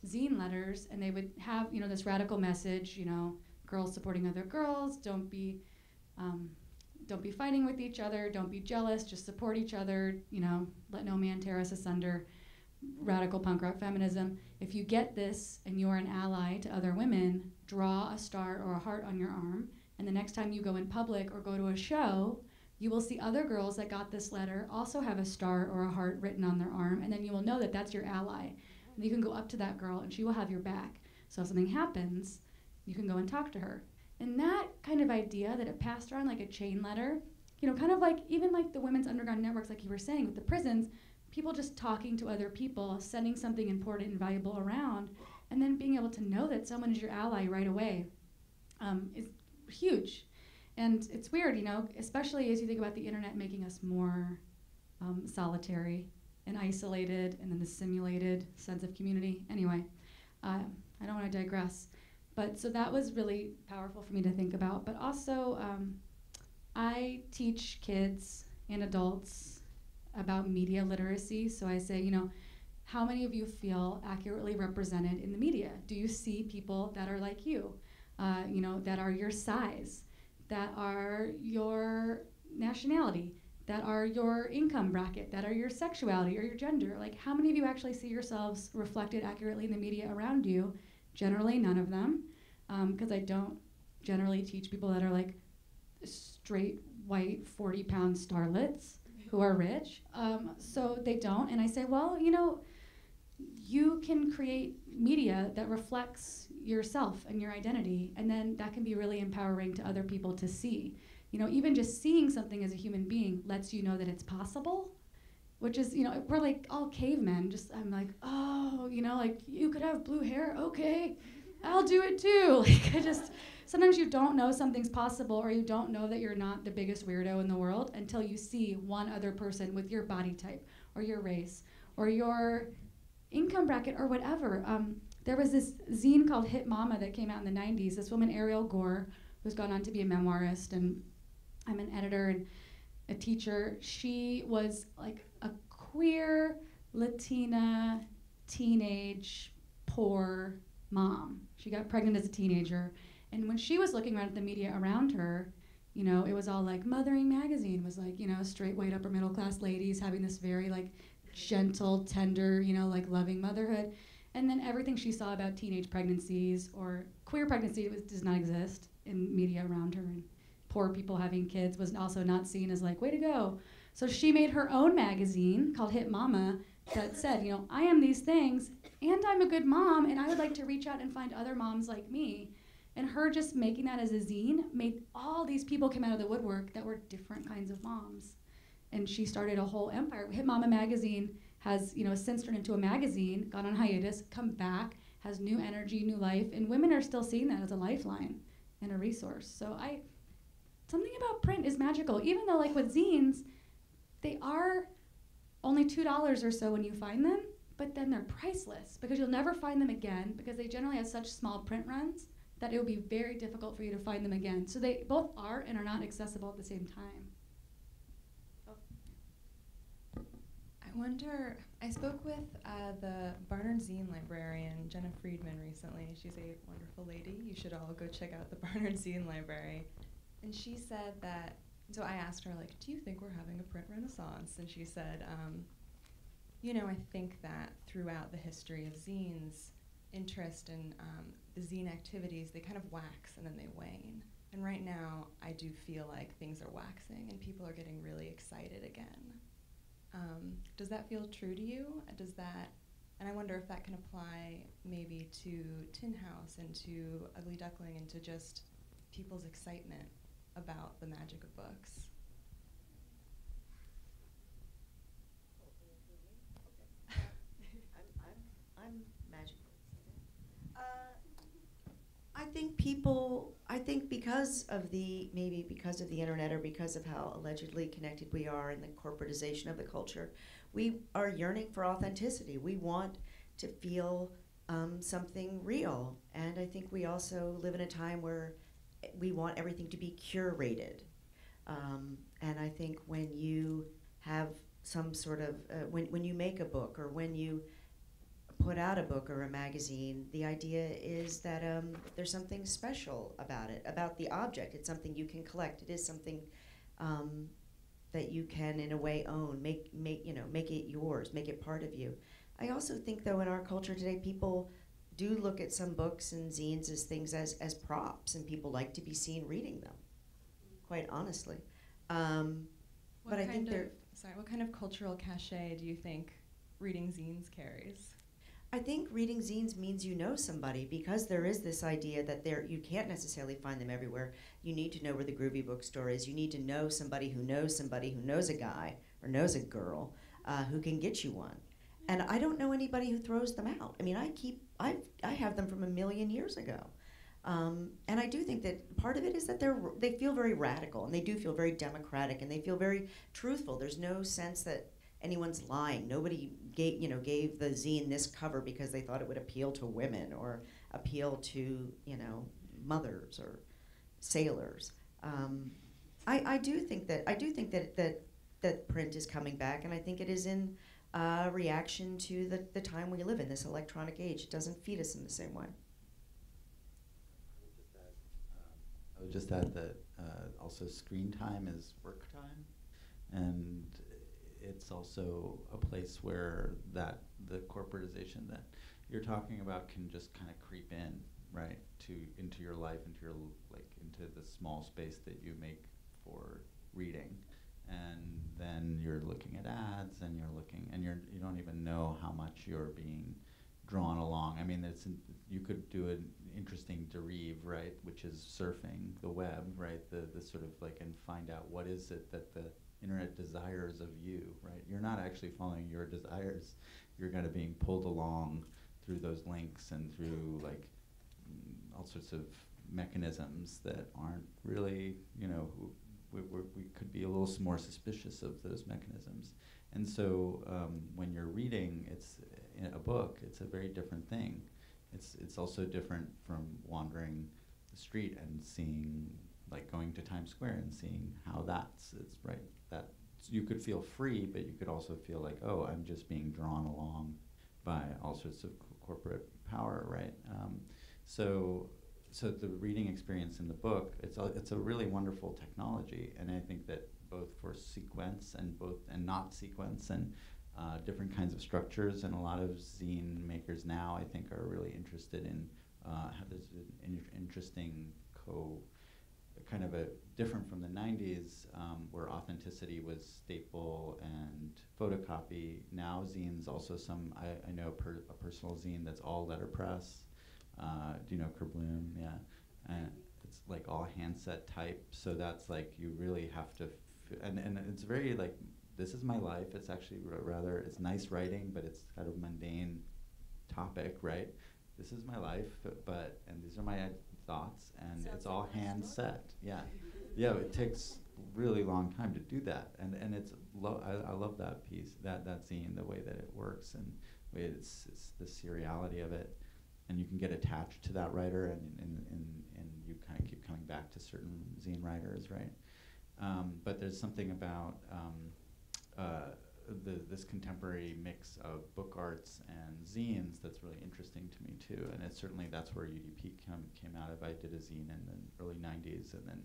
zine letters, and they would have this radical message, girls supporting other girls, don't be fighting with each other, don't be jealous, just support each other, let no man tear us asunder, radical punk rock feminism. If you get this and you are an ally to other women, draw a star or a heart on your arm, and the next time you go in public or go to a show, you will see other girls that got this letter also have a star or a heart written on their arm, and then you will know that that's your ally. And you can go up to that girl and she will have your back. So if something happens, you can go and talk to her. And that kind of idea that it passed around like a chain letter, kind of like even like the women's underground networks, like you were saying with the prisons, people just talking to other people, sending something important and valuable around, and then being able to know that someone is your ally right away is huge. And it's weird, especially as you think about the internet making us more solitary and isolated, and then the simulated sense of community. Anyway, I don't want to digress. But so that was really powerful for me to think about. But also, I teach kids and adults about media literacy. So I say, how many of you feel accurately represented in the media? Do you see people that are like you, that are your size, that are your nationality, that are your income bracket, that are your sexuality or your gender? Like, how many of you actually see yourselves reflected accurately in the media around you? Generally, none of them, because I don't generally teach people that are like straight, white, 40-pound starlets who are rich. So they don't. And I say, well, you can create media that reflects yourself and your identity, and then that can be really empowering to other people to see. Even just seeing something as a human being lets you know that it's possible, which is, we're like all cavemen. I'm like, oh, like you could have blue hair, okay, I'll do it too. Like sometimes you don't know something's possible, or you don't know that you're not the biggest weirdo in the world until you see one other person with your body type or your race or your income bracket or whatever. There was this zine called Hit Mama that came out in the 90s. This woman, Ariel Gore, who's gone on to be a memoirist, and I'm an editor and a teacher. She was like a queer, Latina, teenage, poor mom. She got pregnant as a teenager. And when she was looking around at the media around her, it was all like Mothering Magazine was like, straight white upper middle class ladies having this very like gentle, tender, like loving motherhood. And then everything she saw about teenage pregnancies or queer pregnancy does not exist in media around her. And poor people having kids was also not seen as like, way to go. So she made her own magazine called Hit Mama that said, I am these things and I'm a good mom and I would like to reach out and find other moms like me. And her just making that as a zine made all these people come out of the woodwork that were different kinds of moms. And she started a whole empire. Hit Mama magazine has, since turned into a magazine, gone on hiatus, come back, has new energy, new life, and women are still seeing that as a lifeline and a resource. So something about print is magical. Even though like with zines, they are only $2 or so when you find them, but then they're priceless because you'll never find them again because they generally have such small print runs that it will be very difficult for you to find them again. So they both are and are not accessible at the same time. I wonder, I spoke with the Barnard Zine librarian, Jenna Friedman, recently. She's a wonderful lady. You should all go check out the Barnard Zine library. And she said that, so I asked her, like, do you think we're having a print renaissance? And she said, I think that throughout the history of zines, interest in the zine activities, they kind of wax and then they wane. And right now, I do feel like things are waxing and people are getting really excited again. Does that feel true to you? And I wonder if that can apply maybe to Tin House and to Ugly Duckling and to just people's excitement about the magic of books. I'm magical. I think because of the internet or because of how allegedly connected we are in the corporatization of the culture, we are yearning for authenticity. We want to feel something real. And I think we also live in a time where we want everything to be curated. And I think when you have some sort of, when you make a book or when you put out a book or a magazine, the idea is that there's something special about it, about the object. It's something you can collect. It is something that you can, in a way, own. Make it yours. Make it part of you. I also think, though, in our culture today, people do look at some books and zines as things as props, and people like to be seen reading them. Quite honestly, but I think what kind of cultural cachet do you think reading zines carries? I think reading zines means you know somebody, because there is this idea that you can't necessarily find them everywhere. You need to know where the groovy bookstore is. You need to know somebody who knows a guy or knows a girl who can get you one. And I don't know anybody who throws them out. I mean, I have them from a million years ago. And I do think that part of it is that they feel very radical, and they do feel very democratic, and they feel very truthful. There's no sense that anyone's lying. Nobody gave the zine this cover because they thought it would appeal to women or appeal to mothers or sailors. I do think that print is coming back, and I think it is in reaction to the time we live in, this electronic age. It doesn't feed us in the same way. I would just add that also screen time is work time, and it's also a place where the corporatization that you're talking about can just kind of creep in, right, into your life, into the small space that you make for reading, and then you're looking at ads, and you don't even know how much you're being drawn along. I mean, you could do an interesting derive, right, which is surfing the web, right, the sort of and find out what is it that the internet desires of you, right? You're not actually following your desires. You're kind of being pulled along through those links and through all sorts of mechanisms that aren't really, we could be a little more suspicious of those mechanisms. And so when you're reading, in a book, it's a very different thing. It's also different from wandering the street and seeing, going to Times Square and seeing how it's right. That you could feel free, but you could also feel like, oh, I'm just being drawn along by all sorts of corporate power, right? So the reading experience in the book, it's a really wonderful technology, and I think that both for sequence and not sequence and different kinds of structures, and a lot of zine makers now, I think, are really interested in how there's an interesting kind of a different from the 90s, where authenticity was staple and photocopy. Now zines also I know a personal zine that's all letterpress. Do you know Kerbloom? Yeah. And it's like all handset type, so that's like you really have to, and it's very like, this is my life. It's actually rather, it's nice writing, but it's kind of mundane topic, right? This is my life, and these are my thoughts, and Sounds it's like all my hand story. set. Yeah, yeah. It takes really long time to do that, and it's I love that piece, that zine, the way that it works, and it's the seriality of it, and you can get attached to that writer, and you kind of keep coming back to certain zine writers, right? But there's something about this contemporary mix of book arts and zines that's really interesting to me too, and it's certainly that's where UDP came out of. I did a zine in the early 90s, and then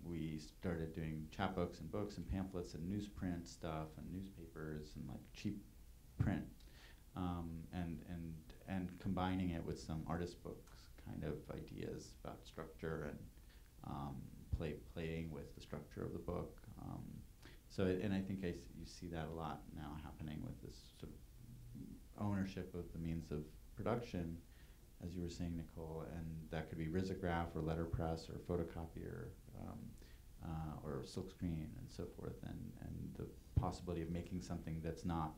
we started doing chapbooks and books and pamphlets and newsprint stuff and newspapers and like cheap print, and combining it with some artist books kind of ideas about structure and playing with the structure of the book. And I think you see that a lot now happening with this sort of ownership of the means of production, as you were saying, Nicole, and that could be risograph or letterpress or photocopier or silkscreen and so forth, and the possibility of making something that's not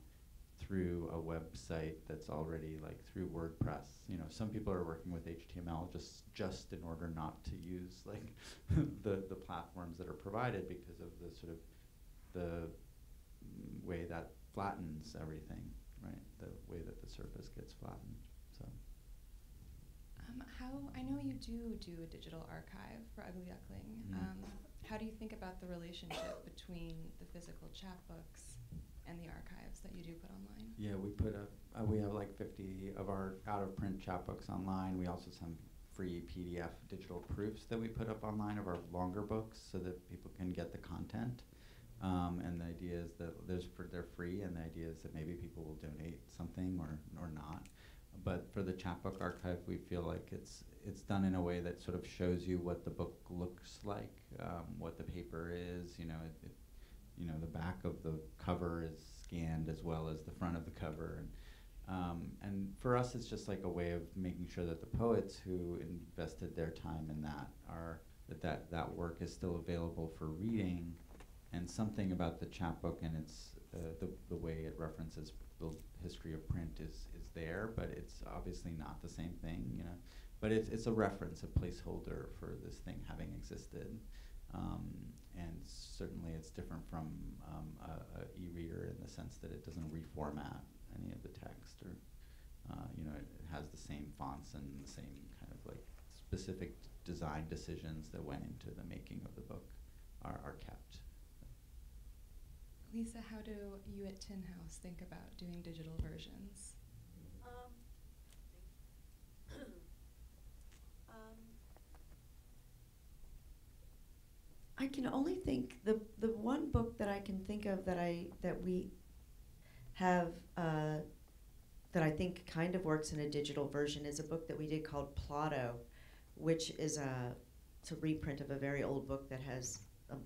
through a website that's already like through WordPress. You know, some people are working with HTML just in order not to use like the platforms that are provided because of the sort of the way that flattens everything, right? The way that the surface gets flattened. So. I know you do a digital archive for Ugly Duckling. Mm. How do you think about the relationship between the physical chapbooks and the archives that you do put online? Yeah, we have like 50 of our out-of-print chapbooks online. We also have some free PDF digital proofs that we put up online of our longer books so that people can get the content. And the idea is that they're free, and the idea is that maybe people will donate something or not. But for the chapbook archive, we feel like it's done in a way that sort of shows you what the book looks like, what the paper is. You know, the back of the cover is scanned as well as the front of the cover, and for us, it's just like a way of making sure that the poets who invested their time in that work is still available for reading. And something about the chapbook and its the way it references the history of print is there, but it's obviously not the same thing, you know. But it's a reference, a placeholder for this thing having existed, and certainly it's different from a e-reader in the sense that it doesn't reformat any of the text, or you know, it has the same fonts and the same kind of like specific design decisions that went into the making of the book are kept. Lisa, how do you at Tin House think about doing digital versions? I can only think the one book that I can think of that we have that I think kind of works in a digital version is a book that we did called Plotto, which is it's a reprint of a very old book that has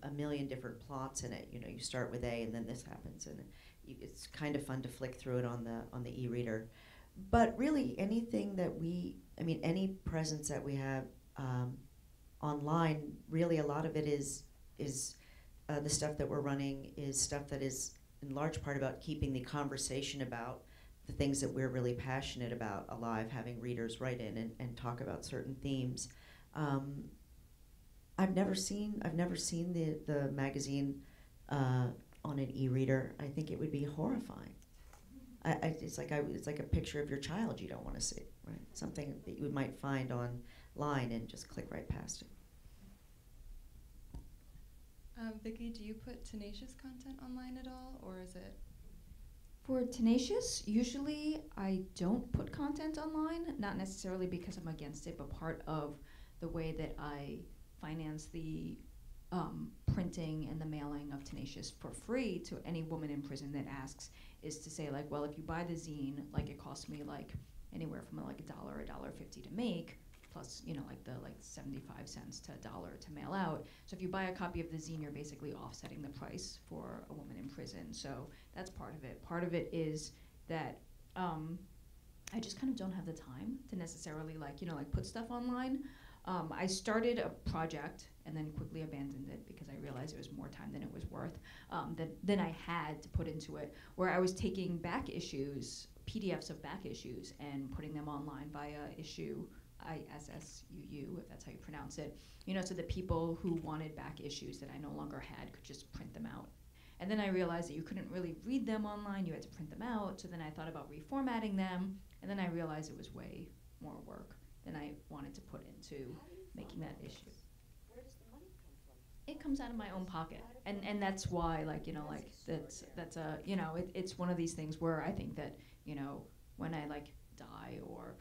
a million different plots in it. You know, you start with A and then this happens, and it's kind of fun to flick through it on the e-reader. But really, anything that any presence that we have online, really a lot of it is the stuff that we're running is stuff that is in large part about keeping the conversation about the things that we're really passionate about alive, having readers write in and talk about certain themes. I've never seen the magazine on an e-reader. I think it would be horrifying. It's like a picture of your child you don't want to see, right? Something that you might find online and just click right past it. Vicky, do you put Tenacious content online at all, or is it? For Tenacious, usually I don't put content online, not necessarily because I'm against it, but part of the way that I finance the printing and the mailing of Tenacious for free to any woman in prison that asks is to say, like, well, if you buy the zine, like, it costs me like anywhere from like $1 or $1.50 to make, plus, you know, like the 75 cents to $1 to mail out. So if you buy a copy of the zine, you're basically offsetting the price for a woman in prison. So that's part of it. Part of it is that I just kind of don't have the time to necessarily put stuff online. I started a project and then quickly abandoned it because I realized it was more time than it was worth, than I had to put into it, where I was taking back issues, PDFs of back issues, and putting them online via issue, ISSUU, if that's how you pronounce it, so that people who wanted back issues that I no longer had could just print them out. And then I realized that you couldn't really read them online, you had to print them out, so then I thought about reformatting them, and then I realized it was way more work than I wanted to put into making that issue. Where does the money come from? It comes out of my own pocket, and that's why, it's one of these things where I think that, when I die or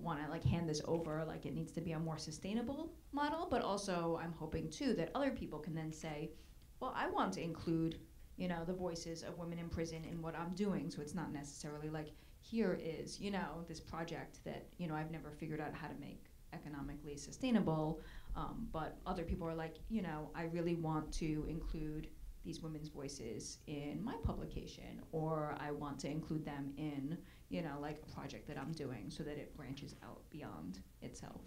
want to hand this over, it needs to be a more sustainable model. But also I'm hoping too that other people can then say, well, I want to include the voices of women in prison in what I'm doing, so it's not necessarily here is this project that I've never figured out how to make economically sustainable, but other people are I really want to include these women's voices in my publication, or I want to include them in a project that I'm doing, so that it branches out beyond itself.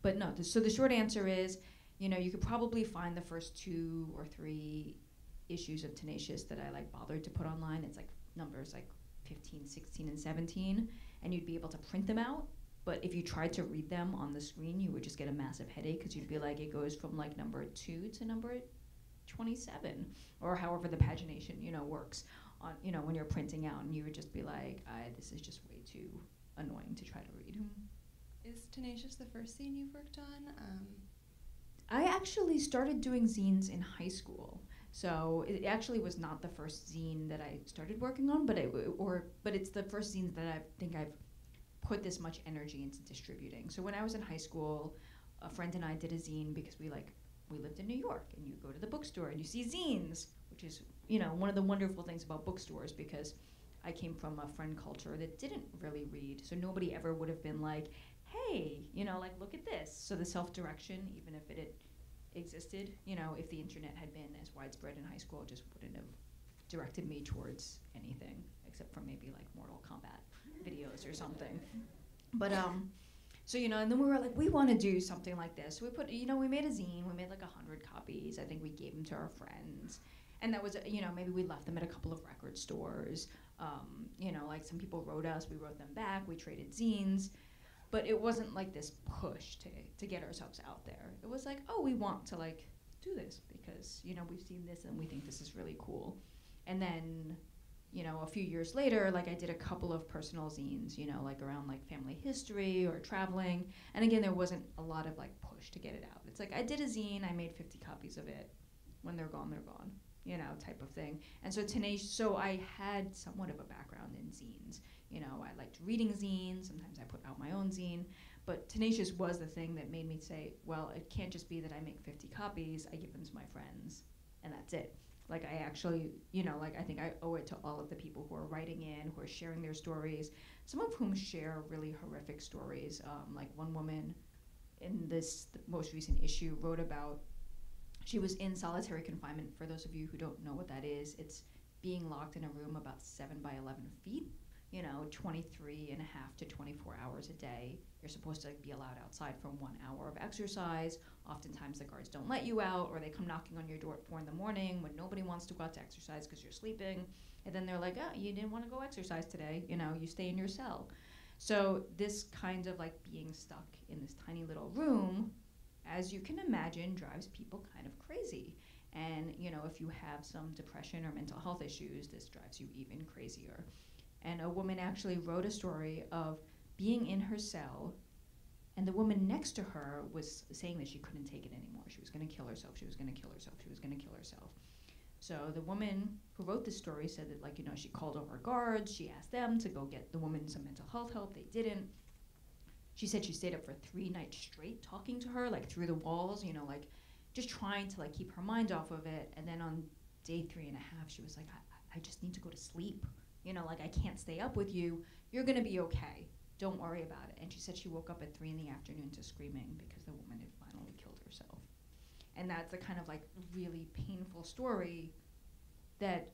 But no, so the short answer is, you could probably find the first 2 or 3 issues of Tenacious that I bothered to put online. It's numbers 15, 16, and 17, and you'd be able to print them out. But if you tried to read them on the screen, you would just get a massive headache, because you'd be it goes from number 2 to number 27, or however the pagination works on when you're printing out, and you would just be this is just way too annoying to try to read. Is Tenacious the first zine you've worked on? I actually started doing zines in high school. So it actually was not the first zine that I started working on, but it's the first zine that I think I've put this much energy into distributing. So when I was in high school, a friend and I did a zine because we lived in New York, and you go to the bookstore and you see zines, which is one of the wonderful things about bookstores, because I came from a friend culture that didn't really read, so nobody ever would have been hey, look at this. So the self-direction, even if it had existed, if the internet had been as widespread in high school, just wouldn't have directed me towards anything except for maybe Mortal Kombat videos or something. But so and then we were we want to do something like this. So we put we made a zine. We made 100 copies. I think we gave them to our friends, and that was maybe we left them at a couple of record stores. Some people wrote us, we wrote them back. We traded zines. But it wasn't this push to get ourselves out there. It was oh, we want to do this because we've seen this and we think this is really cool. And then a few years later, I did a couple of personal zines, around family history or traveling. And again, there wasn't a lot of push to get it out. It's I did a zine, I made 50 copies of it. When they're gone, type of thing. And so so I had somewhat of a background in zines. I liked reading zines. Sometimes I put out my own zine. But Tenacious was the thing that made me say, well, it can't just be that I make 50 copies, I give them to my friends, and that's it. I actually, I think I owe it to all of the people who are writing in, who are sharing their stories, some of whom share really horrific stories. One woman in the most recent issue wrote about, she was in solitary confinement. For those of you who don't know what that is, it's being locked in a room about 7 by 11 feet. 23 and a half to 24 hours a day. You're supposed to be allowed outside for 1 hour of exercise. Oftentimes the guards don't let you out, or they come knocking on your door at 4 in the morning when nobody wants to go out to exercise because you're sleeping. And then they're oh, you didn't want to go exercise today. You stay in your cell. So this kind of being stuck in this tiny little room, as you can imagine, drives people kind of crazy. And, if you have some depression or mental health issues, this drives you even crazier. And a woman actually wrote a story of being in her cell, and the woman next to her was saying that she couldn't take it anymore. She was going to kill herself. She was going to kill herself. She was going to kill herself. So the woman who wrote this story said that, she called over guards. She asked them to go get the woman some mental health help. They didn't. She said she stayed up for 3 nights straight talking to her, through the walls, just trying to, keep her mind off of it. And then on day 3 and a half, she was I just need to go to sleep. I can't stay up with you. You're going to be okay. don't worry about it. And she said she woke up at 3 in the afternoon to screaming because the woman had finally killed herself. And that's the kind of like really painful story that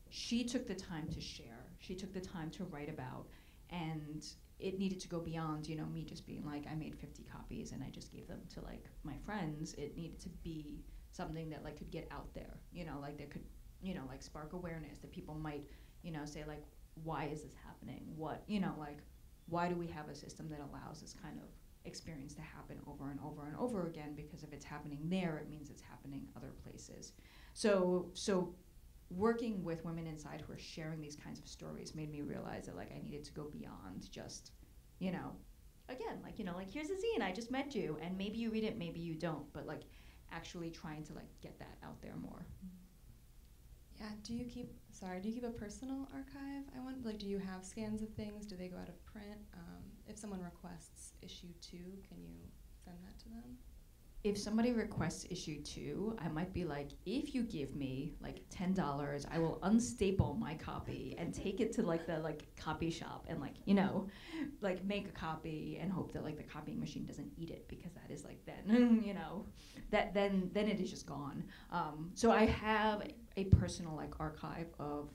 she took the time to share. She took the time to write about, and it needed to go beyond, you know, me just being like, I made 50 copies and I just gave them to like my friends. It needed to be something that like could get out there, you know, like that could, you know, like spark awareness, that people might, you know, say like, why is this happening? What, you know, like, why do we have a system that allows this kind of experience to happen over and over and over again? Because if it's happening there, it means it's happening other places. So working with women inside who are sharing these kinds of stories made me realize that like I needed to go beyond just, you know, again, like, you know, like here's a zine, I just met you, and maybe you read it, maybe you don't, but like actually trying to like get that out there more. Yeah, do you keep a personal archive? I want, like, do you have scans of things? Do they go out of print? If someone requests issue 2, can you send that to them? If somebody requests issue 2, I might be like, if you give me like $10, I will unstaple my copy and take it to like the like copy shop and like, you know, like make a copy and hope that like the copying machine doesn't eat it, because that is like then, you know, that then it is just gone. So I have a personal like archive of,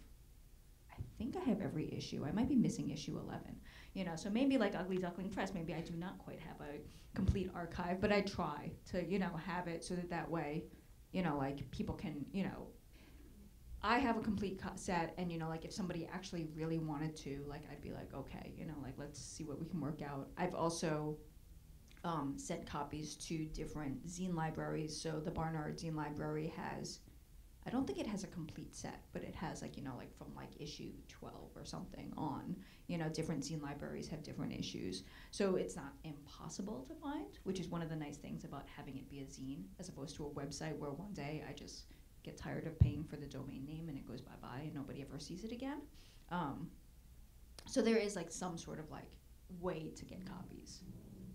I think I have every issue. I might be missing issue 11. You know, so maybe like Ugly Duckling Press, maybe I do not quite have a complete archive, but I try to, you know, have it so that way, you know, like people can, you know, I have a complete set, and, you know, like if somebody actually really wanted to, like I'd be like, okay, you know, like let's see what we can work out. I've also sent copies to different zine libraries. So the Barnard Zine Library has, I don't think it has a complete set, but it has like, you know, like from like issue 12 or something on, you know, different zine libraries have different issues. So it's not impossible to find, which is one of the nice things about having it be a zine as opposed to a website where one day I just get tired of paying for the domain name and it goes bye-bye and nobody ever sees it again. So there is like some sort of like way to get copies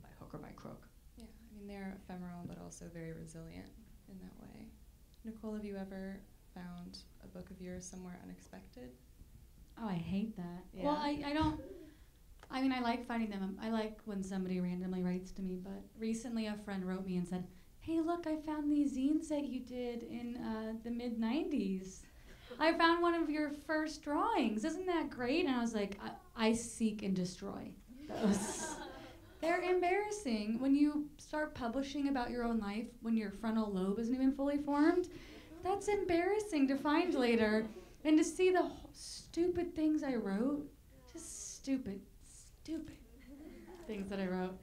by hook or by crook. Yeah, I mean, they're ephemeral but also very resilient in that way. Nicole, have you ever found a book of yours somewhere unexpected? Oh, I hate that. Yeah. Well, I don't. I mean, I like finding them. I like when somebody randomly writes to me. But recently, a friend wrote me and said, "Hey, look, I found these zines that you did in the mid '90s. I found one of your first drawings. Isn't that great?" And I was like, I seek and destroy those. They're embarrassing. When you start publishing about your own life when your frontal lobe isn't even fully formed, that's embarrassing to find later. And to see the stupid things I wrote, just stupid things that I wrote.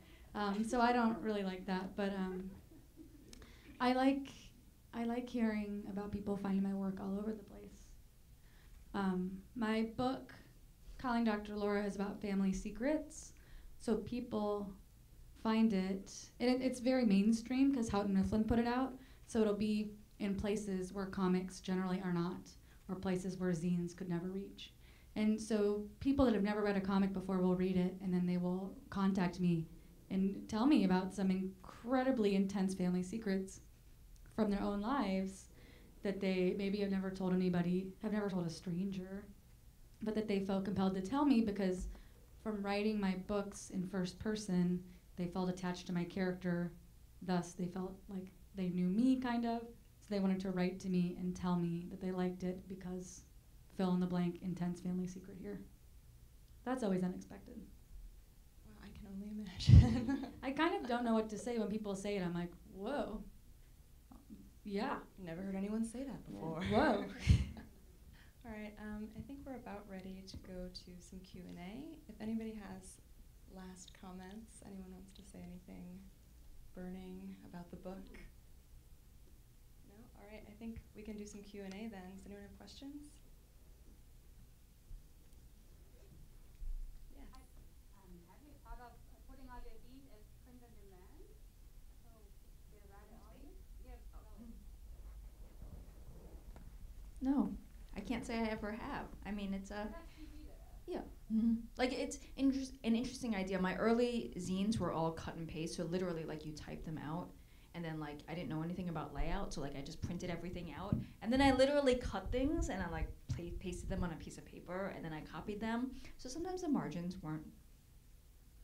So I don't really like that, but I like hearing about people finding my work all over the place. My book, Calling Dr. Laura, is about family secrets. So people find it, and it's very mainstream because Houghton Mifflin put it out. So it'll be in places where comics generally are not, or places where zines could never reach. And so people that have never read a comic before will read it, and then they will contact me and tell me about some incredibly intense family secrets from their own lives that they maybe have never told anybody, have never told a stranger, but that they felt compelled to tell me because from writing my books in first person, they felt attached to my character. Thus, they felt like they knew me, kind of. So they wanted to write to me and tell me that they liked it because fill in the blank, intense family secret here. That's always unexpected. Wow, I can only imagine. I kind of don't know what to say when people say it. I'm like, whoa. Yeah. Never heard anyone say that before. Whoa. All right, I think we're about ready to go to some Q&A. If anybody has last comments, anyone wants to say anything burning about the book? No? All right, I think we can do some Q&A then. Does anyone have questions? Yes. Have you thought of putting out your zine as print on demand? So they're rather audience? Yeah. No, I can't say I ever have. I mean, it's a, That's easy there. yeah. Mm-hmm. Like, it's an interesting idea. My early zines were all cut and paste, so literally, like, you type them out, and then, like, I didn't know anything about layout, so, like, I just printed everything out, and then I literally cut things, and I, like, pasted them on a piece of paper, and then I copied them. So sometimes the margins weren't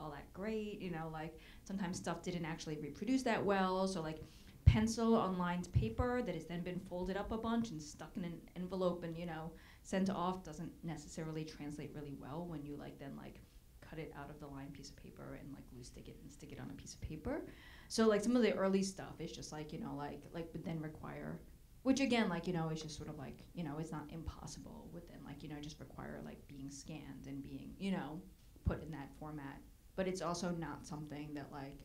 all that great, you know, like sometimes stuff didn't actually reproduce that well, so like pencil on lined paper that has then been folded up a bunch and stuck in an envelope and, you know, sent off doesn't necessarily translate really well when you like then like cut it out of the lined piece of paper and like glue stick it and stick it on a piece of paper. So like some of the early stuff is just like, you know, like would then require, which again, like, you know, is just sort of like, you know, it's not impossible, would then like, you know, just require like being scanned and being, you know, put in that format. But it's also not something that like,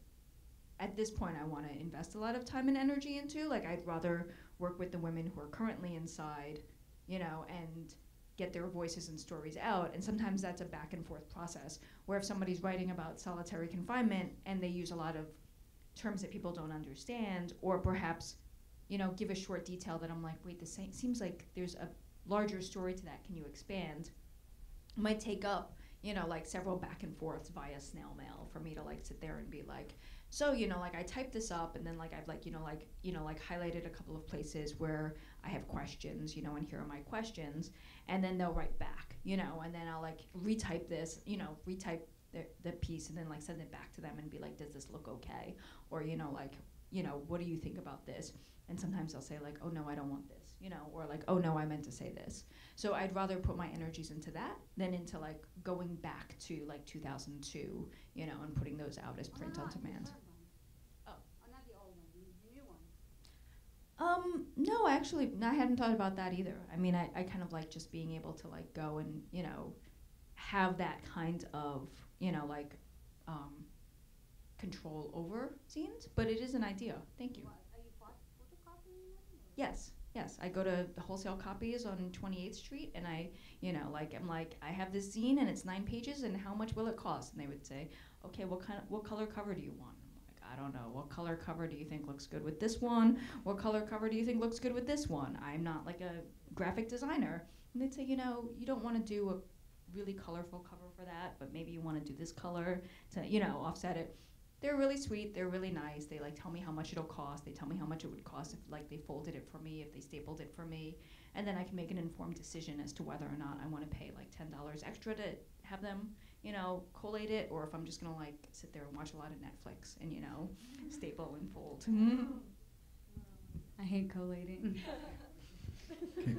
at this point I want to invest a lot of time and energy into. Like I'd rather work with the women who are currently inside, you know, and get their voices and stories out. And sometimes that's a back and forth process where if somebody's writing about solitary confinement and they use a lot of terms that people don't understand, or perhaps, you know, give a short detail that I'm like, wait, this seems like there's a larger story to that, can you expand? It might take up, you know, like several back and forths via snail mail for me to like sit there and be like, so, you know, like I typed this up and then like I've like, like highlighted a couple of places where I have questions, you know, and here are my questions. And then they'll write back, you know, and then I'll like retype this, you know, retype the piece and then like send it back to them and be like, does this look okay? Or, you know, like, you know, what do you think about this? And sometimes they'll say like, oh no, I don't want this, you know, or like, oh no, I meant to say this. So I'd rather put my energies into that than into like going back to like 2002, you know, and putting those out as print on demand. Oh, not the old one, the new one. No, actually, I hadn't thought about that either. I mean, I kind of like just being able to like go and, you know, have that kind of, you know, like control over zines, but it is an idea. Thank you. What, are you photocopying them? Or? Yes, I go to the wholesale copies on 28th Street and I, you know, like I'm like, I have this zine and it's 9 pages and how much will it cost? And they would say, okay, what color cover do you want? I'm like, I don't know. What color cover do you think looks good with this one? What color cover do you think looks good with this one? I'm not like a graphic designer. And they'd say, you know, you don't want to do a really colorful cover for that, but maybe you want to do this color to, you know, offset it. They're really sweet, they're really nice, they like tell me how much it'll cost, they tell me how much it would cost if like they folded it for me, if they stapled it for me, and then I can make an informed decision as to whether or not I want to pay like $10 extra to have them, you know, collate it, or if I'm just gonna like sit there and watch a lot of Netflix and, you know, staple and fold. I hate collating.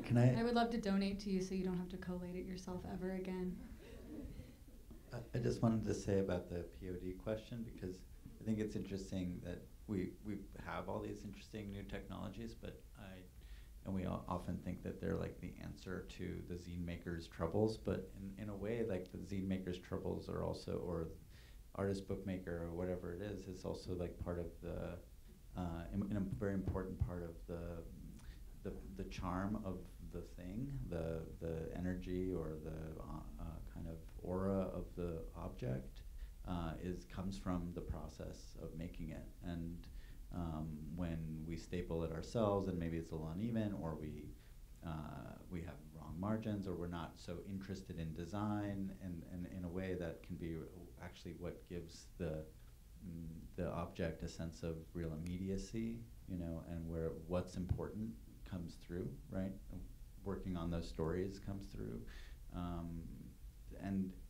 Can I? I would love to donate to you so you don't have to collate it yourself ever again. I just wanted to say about the POD question, because I think it's interesting that we have all these interesting new technologies, but we often think that they're like the answer to the zine maker's troubles, but in a way, like the zine maker's troubles are also, or artist bookmaker or whatever it is also like part of the, in a very important part of the charm of the thing, the energy or the kind of aura of the object comes from the process of making it. And when we staple it ourselves and maybe it's a little uneven, or we have wrong margins, or we're not so interested in design, and in a way that can be actually what gives the object a sense of real immediacy, you know, and where what's important comes through, right? Working on those stories comes through.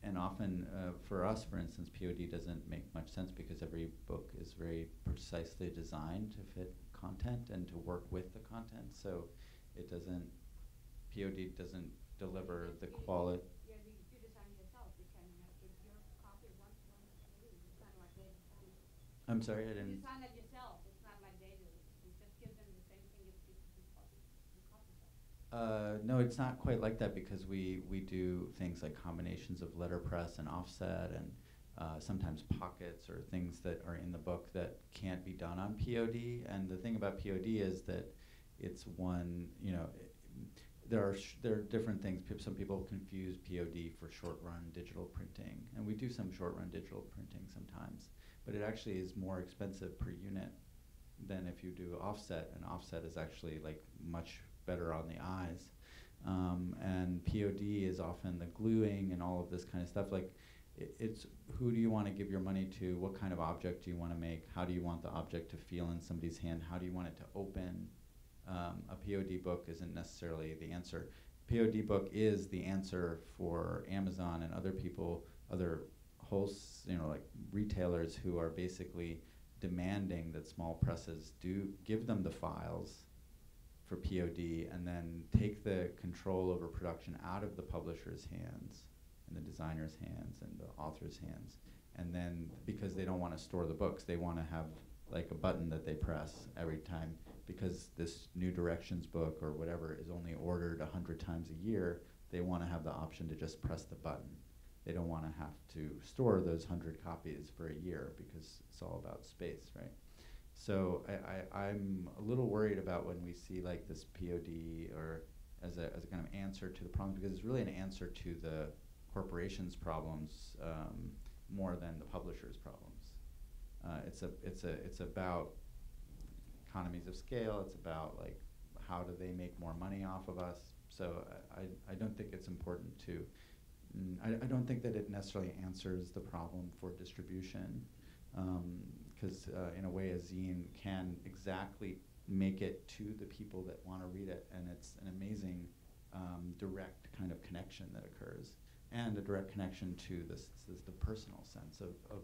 And often, for us, for instance, POD doesn't make much sense because every book is very precisely designed to fit content and to work with the content. So it doesn't, POD doesn't deliver the quality. Yeah, you design yourself. You can if your copy one it's not like they design it. I'm sorry, I You didn't. design it yourself. It's not like they do. You just give them the same thing as you copy that. No, it's not quite like that, because we do things like combinations of letterpress and offset, and sometimes pockets or things that are in the book that can't be done on POD. And the thing about POD is that it's one, you know, there are different things. Some people confuse POD for short-run digital printing, and we do some short-run digital printing sometimes, but it actually is more expensive per unit than if you do offset, and offset is actually like much better on the eyes. And POD is often the gluing and all of this kind of stuff. Like, it's who do you want to give your money to? What kind of object do you want to make? How do you want the object to feel in somebody's hand? How do you want it to open? A POD book isn't necessarily the answer. POD book is the answer for Amazon and other people, other like retailers who are basically demanding that small presses do give them the files for POD and then take the control over production out of the publisher's hands and the designer's hands and the author's hands. And then because they don't want to store the books, they want to have like a button that they press every time, because this New Directions book or whatever is only ordered 100 times a year. They want to have the option to just press the button. They don't want to have to store those 100 copies for a year because it's all about space, right? So I'm a little worried about when we see like this POD or as a kind of answer to the problem, because it's really an answer to the corporation's problems more than the publisher's problems. It's about economies of scale. It's about like how do they make more money off of us. So I don't think it's important to. I don't think that it necessarily answers the problem for distribution, because in a way a zine can exactly make it to the people that want to read it, and it's an amazing direct kind of connection that occurs, and a direct connection to the personal sense of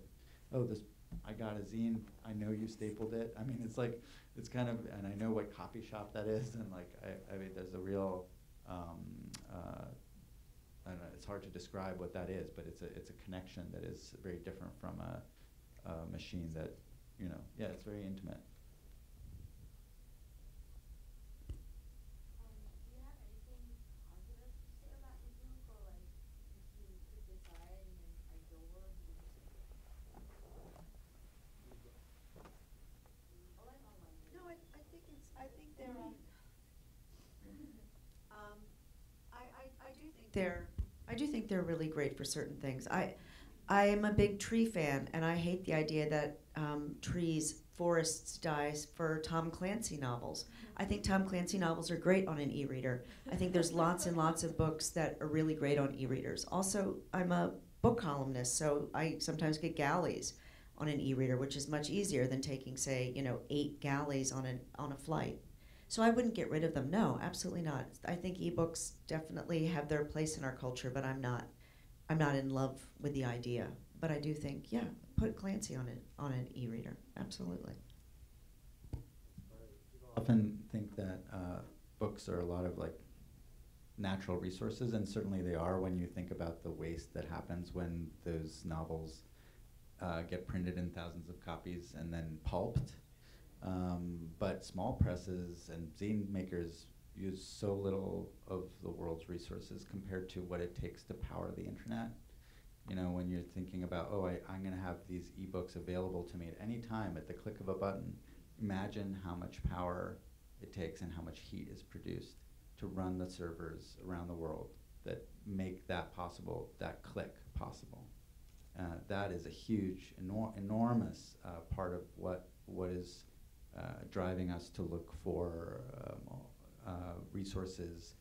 oh, this, I got a zine, I know you stapled it. I mean, it's like, it's kind of, and I know what copy shop that is, and like, I mean, there's a real, I don't know, it's hard to describe what that is, but it's a connection that is very different from a machine that, you know, yeah, it's very intimate. Do you have anything positive to say about your book, or like if you could decide and then ideal world? No, I think it's, I think they're, I do think they're really great for certain things. I am a big tree fan, and I hate the idea that forests die for Tom Clancy novels. I think Tom Clancy novels are great on an e-reader. I think there's lots and lots of books that are really great on e-readers. Also, I'm a book columnist, so I sometimes get galleys on an e-reader, which is much easier than taking, say, 8 galleys on a flight. So I wouldn't get rid of them. No, absolutely not. I think ebooks definitely have their place in our culture, but I'm not in love with the idea. But I do think, yeah, put Clancy on an e-reader. Absolutely. I often think that books are a lot of like natural resources, and certainly they are when you think about the waste that happens when those novels get printed in thousands of copies and then pulped. But small presses and zine makers use so little of the world's resources compared to what it takes to power the internet. You know, when you're thinking about, oh, I'm going to have these ebooks available to me at any time at the click of a button, imagine how much power it takes and how much heat is produced to run the servers around the world that make that possible, that click possible. That is a huge, enormous part of what is driving us to look for resources,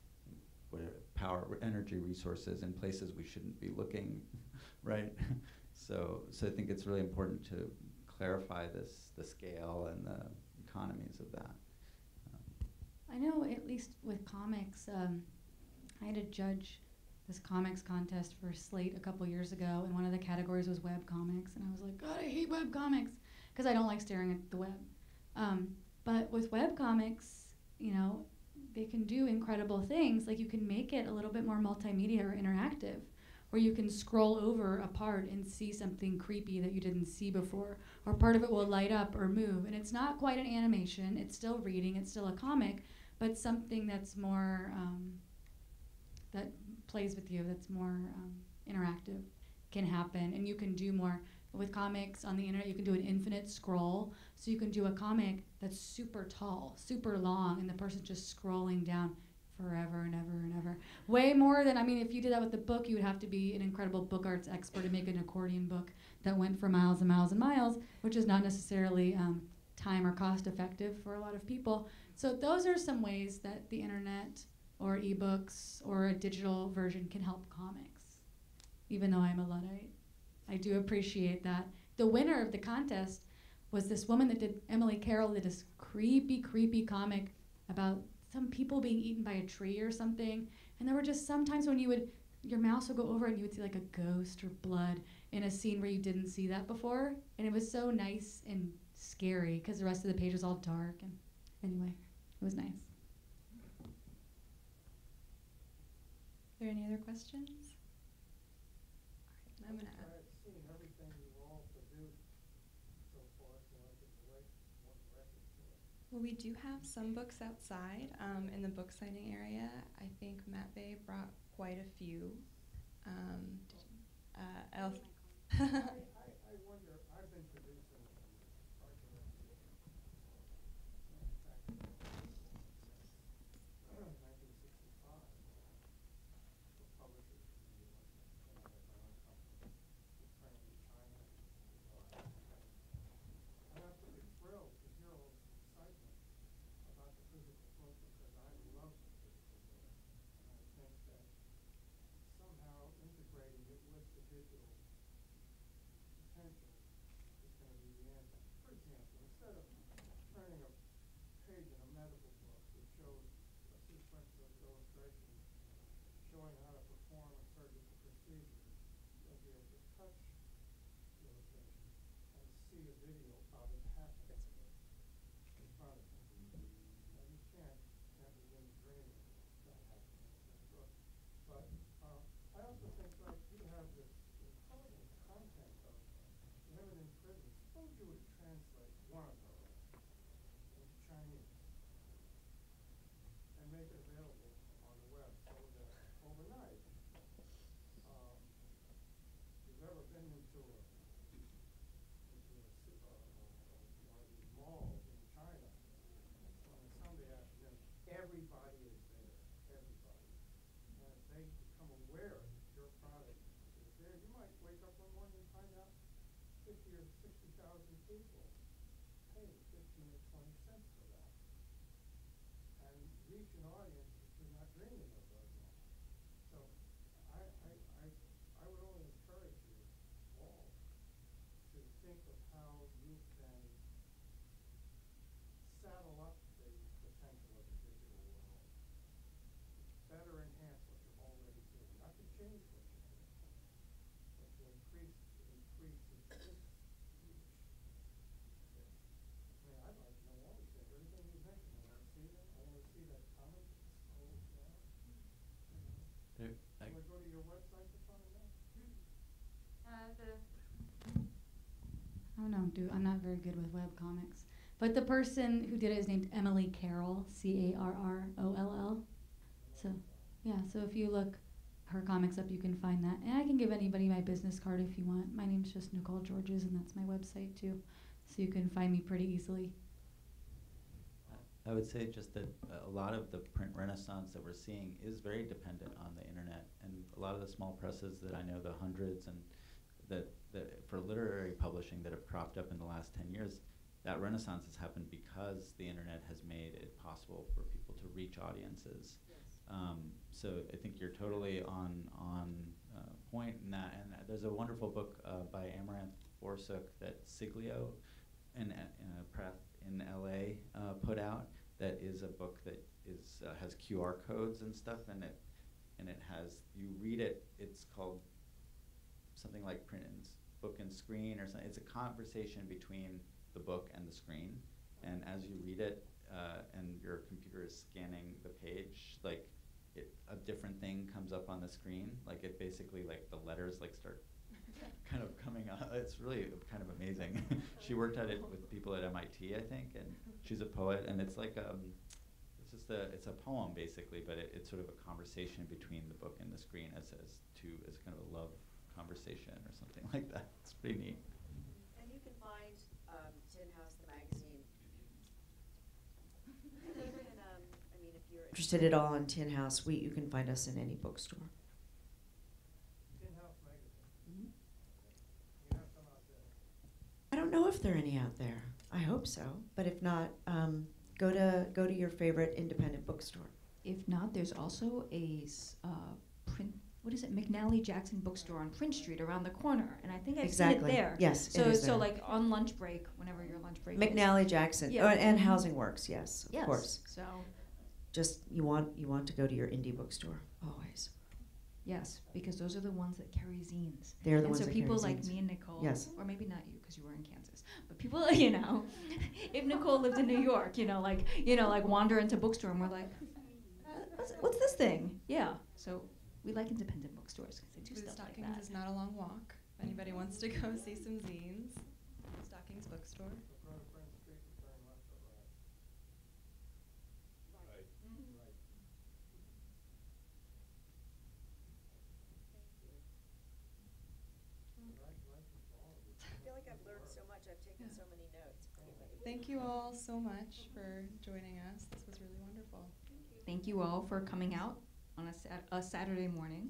power, energy resources in places we shouldn't be looking, right? So I think it's really important to clarify the scale and the economies of that. I know, at least with comics, I had to judge this comics contest for Slate a couple years ago, and one of the categories was web comics, and I was like, God, I hate web comics, because I don't like staring at the web. But with web comics, they can do incredible things. Like, you can make it a little bit more multimedia or interactive, where you can scroll over a part and see something creepy that you didn't see before, or part of it will light up or move. And it's not quite an animation, it's still reading, it's still a comic, but something that's more, that plays with you, that's more interactive can happen. And you can do more. With comics on the internet, you can do an infinite scroll. So you can do a comic that's super tall, super long, and the person's just scrolling down forever and ever and ever. Way more than, if you did that with the book, you would have to be an incredible book arts expert and make an accordion book that went for miles and miles and miles, which is not necessarily time or cost effective for a lot of people. So those are some ways that the internet or ebooks or a digital version can help comics, even though I'm a Luddite. I do appreciate that. The winner of the contest was this woman that did, Emily Carroll, did this creepy, creepy comic about some people being eaten by a tree or something. And there were just sometimes when your mouse would go over and you would see like a ghost or blood. in a scene where you didn't see that before, and it was so nice and scary because the rest of the page was all dark. And anyway, it was nice. Are there any other questions? All right, I'm gonna add. I've seen everything you've all produced so far, so I could relate one record to it. Well, we do have some books outside in the book signing area. I think Matt Bay brought quite a few. Else. I wonder, I've been producing art direction, in fact, 1965, for publishers in the U.S. and I had my own company, with printing in China, and I'm pretty thrilled to hear all this excitement about the physical book because I love the physical book, and I think that somehow integrating it with the digital potential is going to be the answer. For example, instead of turning a page in a medical book that shows a sequence of illustrations showing how to perform a surgical procedure, you'll be able to touch the illustration and see a video of it happening in front of you. Now you can't begin to dream of that happening in that book. But I also think like you have this incredible content of limited prison. Suppose you would translate one of those into Chinese and make it available on the web so that overnight, if you've ever been into one of these malls in China on a Sunday afternoon, everybody is there, everybody. And if they become aware that your product is there, you might wake up one morning and find out 50 or 60,000 people pay 15 or 20 cents for that. And reach an audience that you're not dreaming of right now. So I would only encourage you all to think of how you can saddle up the potential of the digital world, better enhance what you're already doing, not to change what you're doing, but to increase its reach. I mean, I'd like to know all these things, everything you mentioned. I want to see them. I want to see that comment that scrolls down. There, Can I go to your website to find that? Oh no, dude, I'm not very good with web comics. But the person who did it is named Emily Carroll, Carroll. So, yeah, so if you look her comics up, you can find that. And I can give anybody my business card if you want. My name's just Nicole Georges, and that's my website too. So you can find me pretty easily. I would say just that a lot of the print renaissance that we're seeing is very dependent on the internet, and a lot of the small presses that I know, the hundreds, and that for literary publishing that have cropped up in the last 10 years, that renaissance has happened because the internet has made it possible for people to reach audiences. So I think you're totally on point in that. And there's a wonderful book by Amaranth Borsuk that Siglio in Press in LA put out. That is a book that is has QR codes and stuff, and it has, you read it. It's called something like book and screen or something. It's a conversation between the book and the screen, and as you read it and your computer is scanning the page, like a different thing comes up on the screen. Like it basically, like the letters like start kind of coming up. It's really kind of amazing. She worked at it with people at MIT, I think, and she's a poet. And it's like it's a poem basically, but it's sort of a conversation between the book and the screen as kind of a love conversation or something like that. It's pretty neat. And you can find Tin House, the magazine. I mean, if you're interested at all in Tin House, you can find us in any bookstore. Tin House magazine. Mm-hmm. You have some out there. I don't know if there are any out there. I hope so, but if not, go to your favorite independent bookstore. If not, there's also a print. What is it? McNally Jackson Bookstore on Prince Street around the corner, and I think I've seen it there. Yes, So it is so there. like on lunch break, whenever your lunch break is. McNally Jackson. Yeah. Oh, and Housing Works. Yes, of Yes. course. So Just you want to go to your indie bookstore always. Yes, because those are the ones that carry zines. They're the And ones so that people carry like zines. me and Nicole, Yes. or maybe not you because you were in Kansas, but people, you know, if Nicole lived in New York, like wander into bookstore and we're like, what's this thing? Yeah, so we like independent bookstores because they do Blue stuff like Stockings that. is not a long walk. If anybody wants to go see some zines, Blue Stockings bookstore. Go to Friends Street and turn left or right. Right. Right. Congratulations to all of you. I feel like I've learned so much. I've taken so many notes. Thank you all so much for joining us. This was really wonderful. Thank you all for coming out on a Saturday morning.